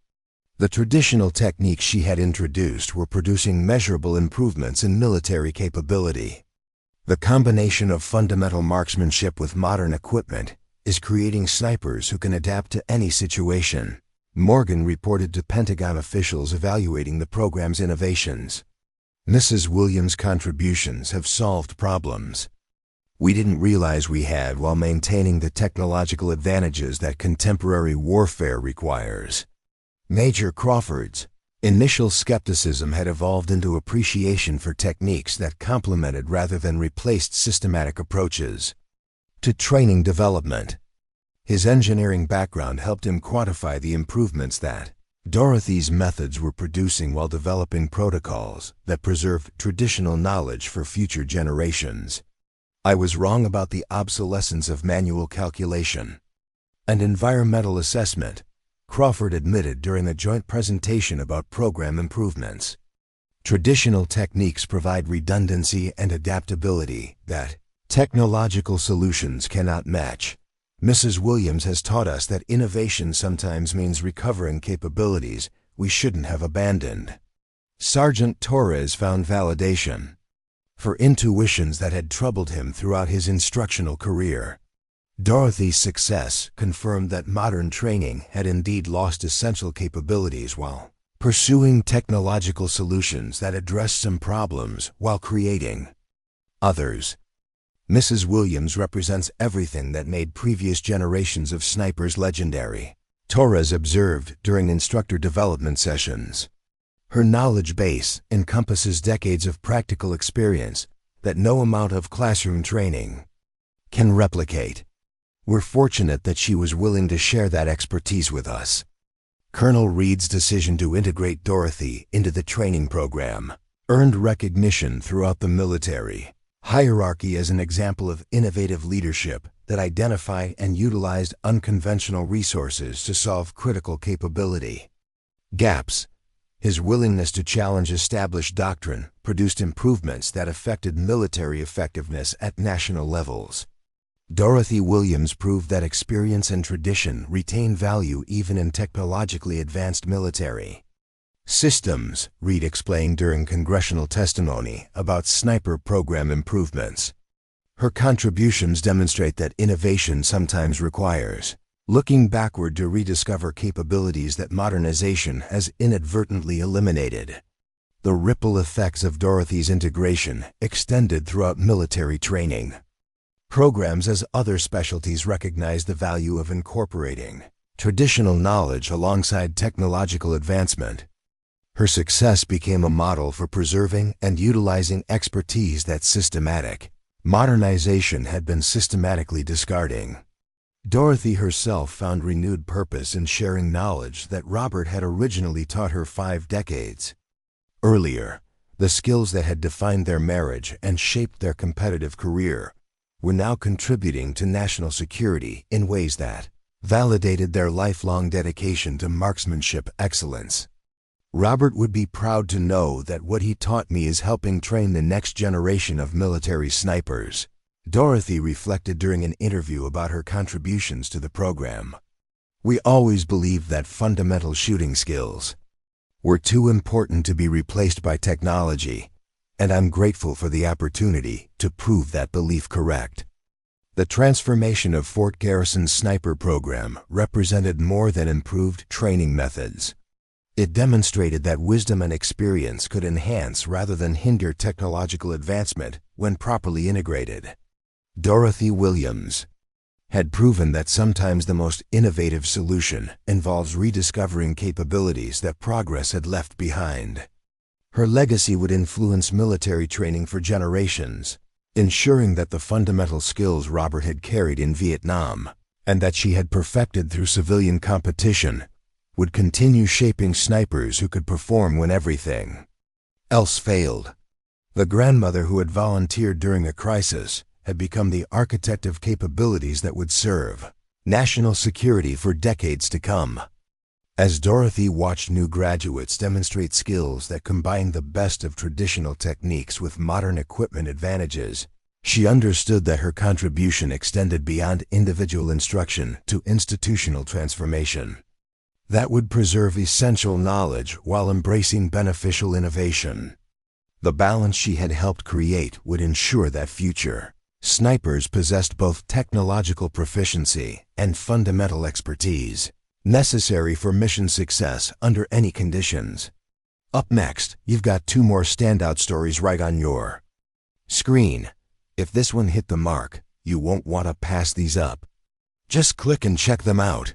The traditional techniques she had introduced were producing measurable improvements in military capability. The combination of fundamental marksmanship with modern equipment is creating snipers who can adapt to any situation, Morgan reported to Pentagon officials evaluating the program's innovations. Mrs. Williams' contributions have solved problems we didn't realize we had while maintaining the technological advantages that contemporary warfare requires. Major Crawford's initial skepticism had evolved into appreciation for techniques that complemented rather than replaced systematic approaches to training development. His engineering background helped him quantify the improvements that Dorothy's methods were producing while developing protocols that preserved traditional knowledge for future generations. I was wrong about the obsolescence of manual calculation and environmental assessment, Crawford admitted during a joint presentation about program improvements. Traditional techniques provide redundancy and adaptability that technological solutions cannot match. Mrs. Williams has taught us that innovation sometimes means recovering capabilities we shouldn't have abandoned. Sergeant Torres found validation for intuitions that had troubled him throughout his instructional career. Dorothy's success confirmed that modern training had indeed lost essential capabilities while pursuing technological solutions that addressed some problems while creating others. Mrs. Williams represents everything that made previous generations of snipers legendary, Torres observed during instructor development sessions. Her knowledge base encompasses decades of practical experience that no amount of classroom training can replicate. We're fortunate that she was willing to share that expertise with us. Colonel Reed's decision to integrate Dorothy into the training program earned recognition throughout the military hierarchy as an example of innovative leadership that identified and utilized unconventional resources to solve critical capability gaps. His willingness to challenge established doctrine produced improvements that affected military effectiveness at national levels. Dorothy Williams proved that experience and tradition retain value even in technologically advanced military systems, Reed explained during congressional testimony about sniper program improvements. Her contributions demonstrate that innovation sometimes requires looking backward to rediscover capabilities that modernization has inadvertently eliminated. The ripple effects of Dorothy's integration extended throughout military training programs as other specialties recognized the value of incorporating traditional knowledge alongside technological advancement. Her success became a model for preserving and utilizing expertise that systematic modernization had been systematically discarding. Dorothy herself found renewed purpose in sharing knowledge that Robert had originally taught her 5 decades earlier. The skills that had defined their marriage and shaped their competitive career were now contributing to national security in ways that validated their lifelong dedication to marksmanship excellence. Robert would be proud to know that what he taught me is helping train the next generation of military snipers, Dorothy reflected during an interview about her contributions to the program. We always believed that fundamental shooting skills were too important to be replaced by technology, and I'm grateful for the opportunity to prove that belief correct. The transformation of Fort Garrison's sniper program represented more than improved training methods. It demonstrated that wisdom and experience could enhance rather than hinder technological advancement when properly integrated. Dorothy Williams had proven that sometimes the most innovative solution involves rediscovering capabilities that progress had left behind. Her legacy would influence military training for generations, ensuring that the fundamental skills Robert had carried in Vietnam, and that she had perfected through civilian competition, would continue shaping snipers who could perform when everything else failed. The grandmother who had volunteered during a crisis had become the architect of capabilities that would serve national security for decades to come. As Dorothy watched new graduates demonstrate skills that combined the best of traditional techniques with modern equipment advantages, she understood that her contribution extended beyond individual instruction to institutional transformation that would preserve essential knowledge while embracing beneficial innovation. The balance she had helped create would ensure that future snipers possessed both technological proficiency and fundamental expertise necessary for mission success under any conditions. Up next, you've got 2 more standout stories right on your screen. If this one hit the mark, you won't want to pass these up. Just click and check them out.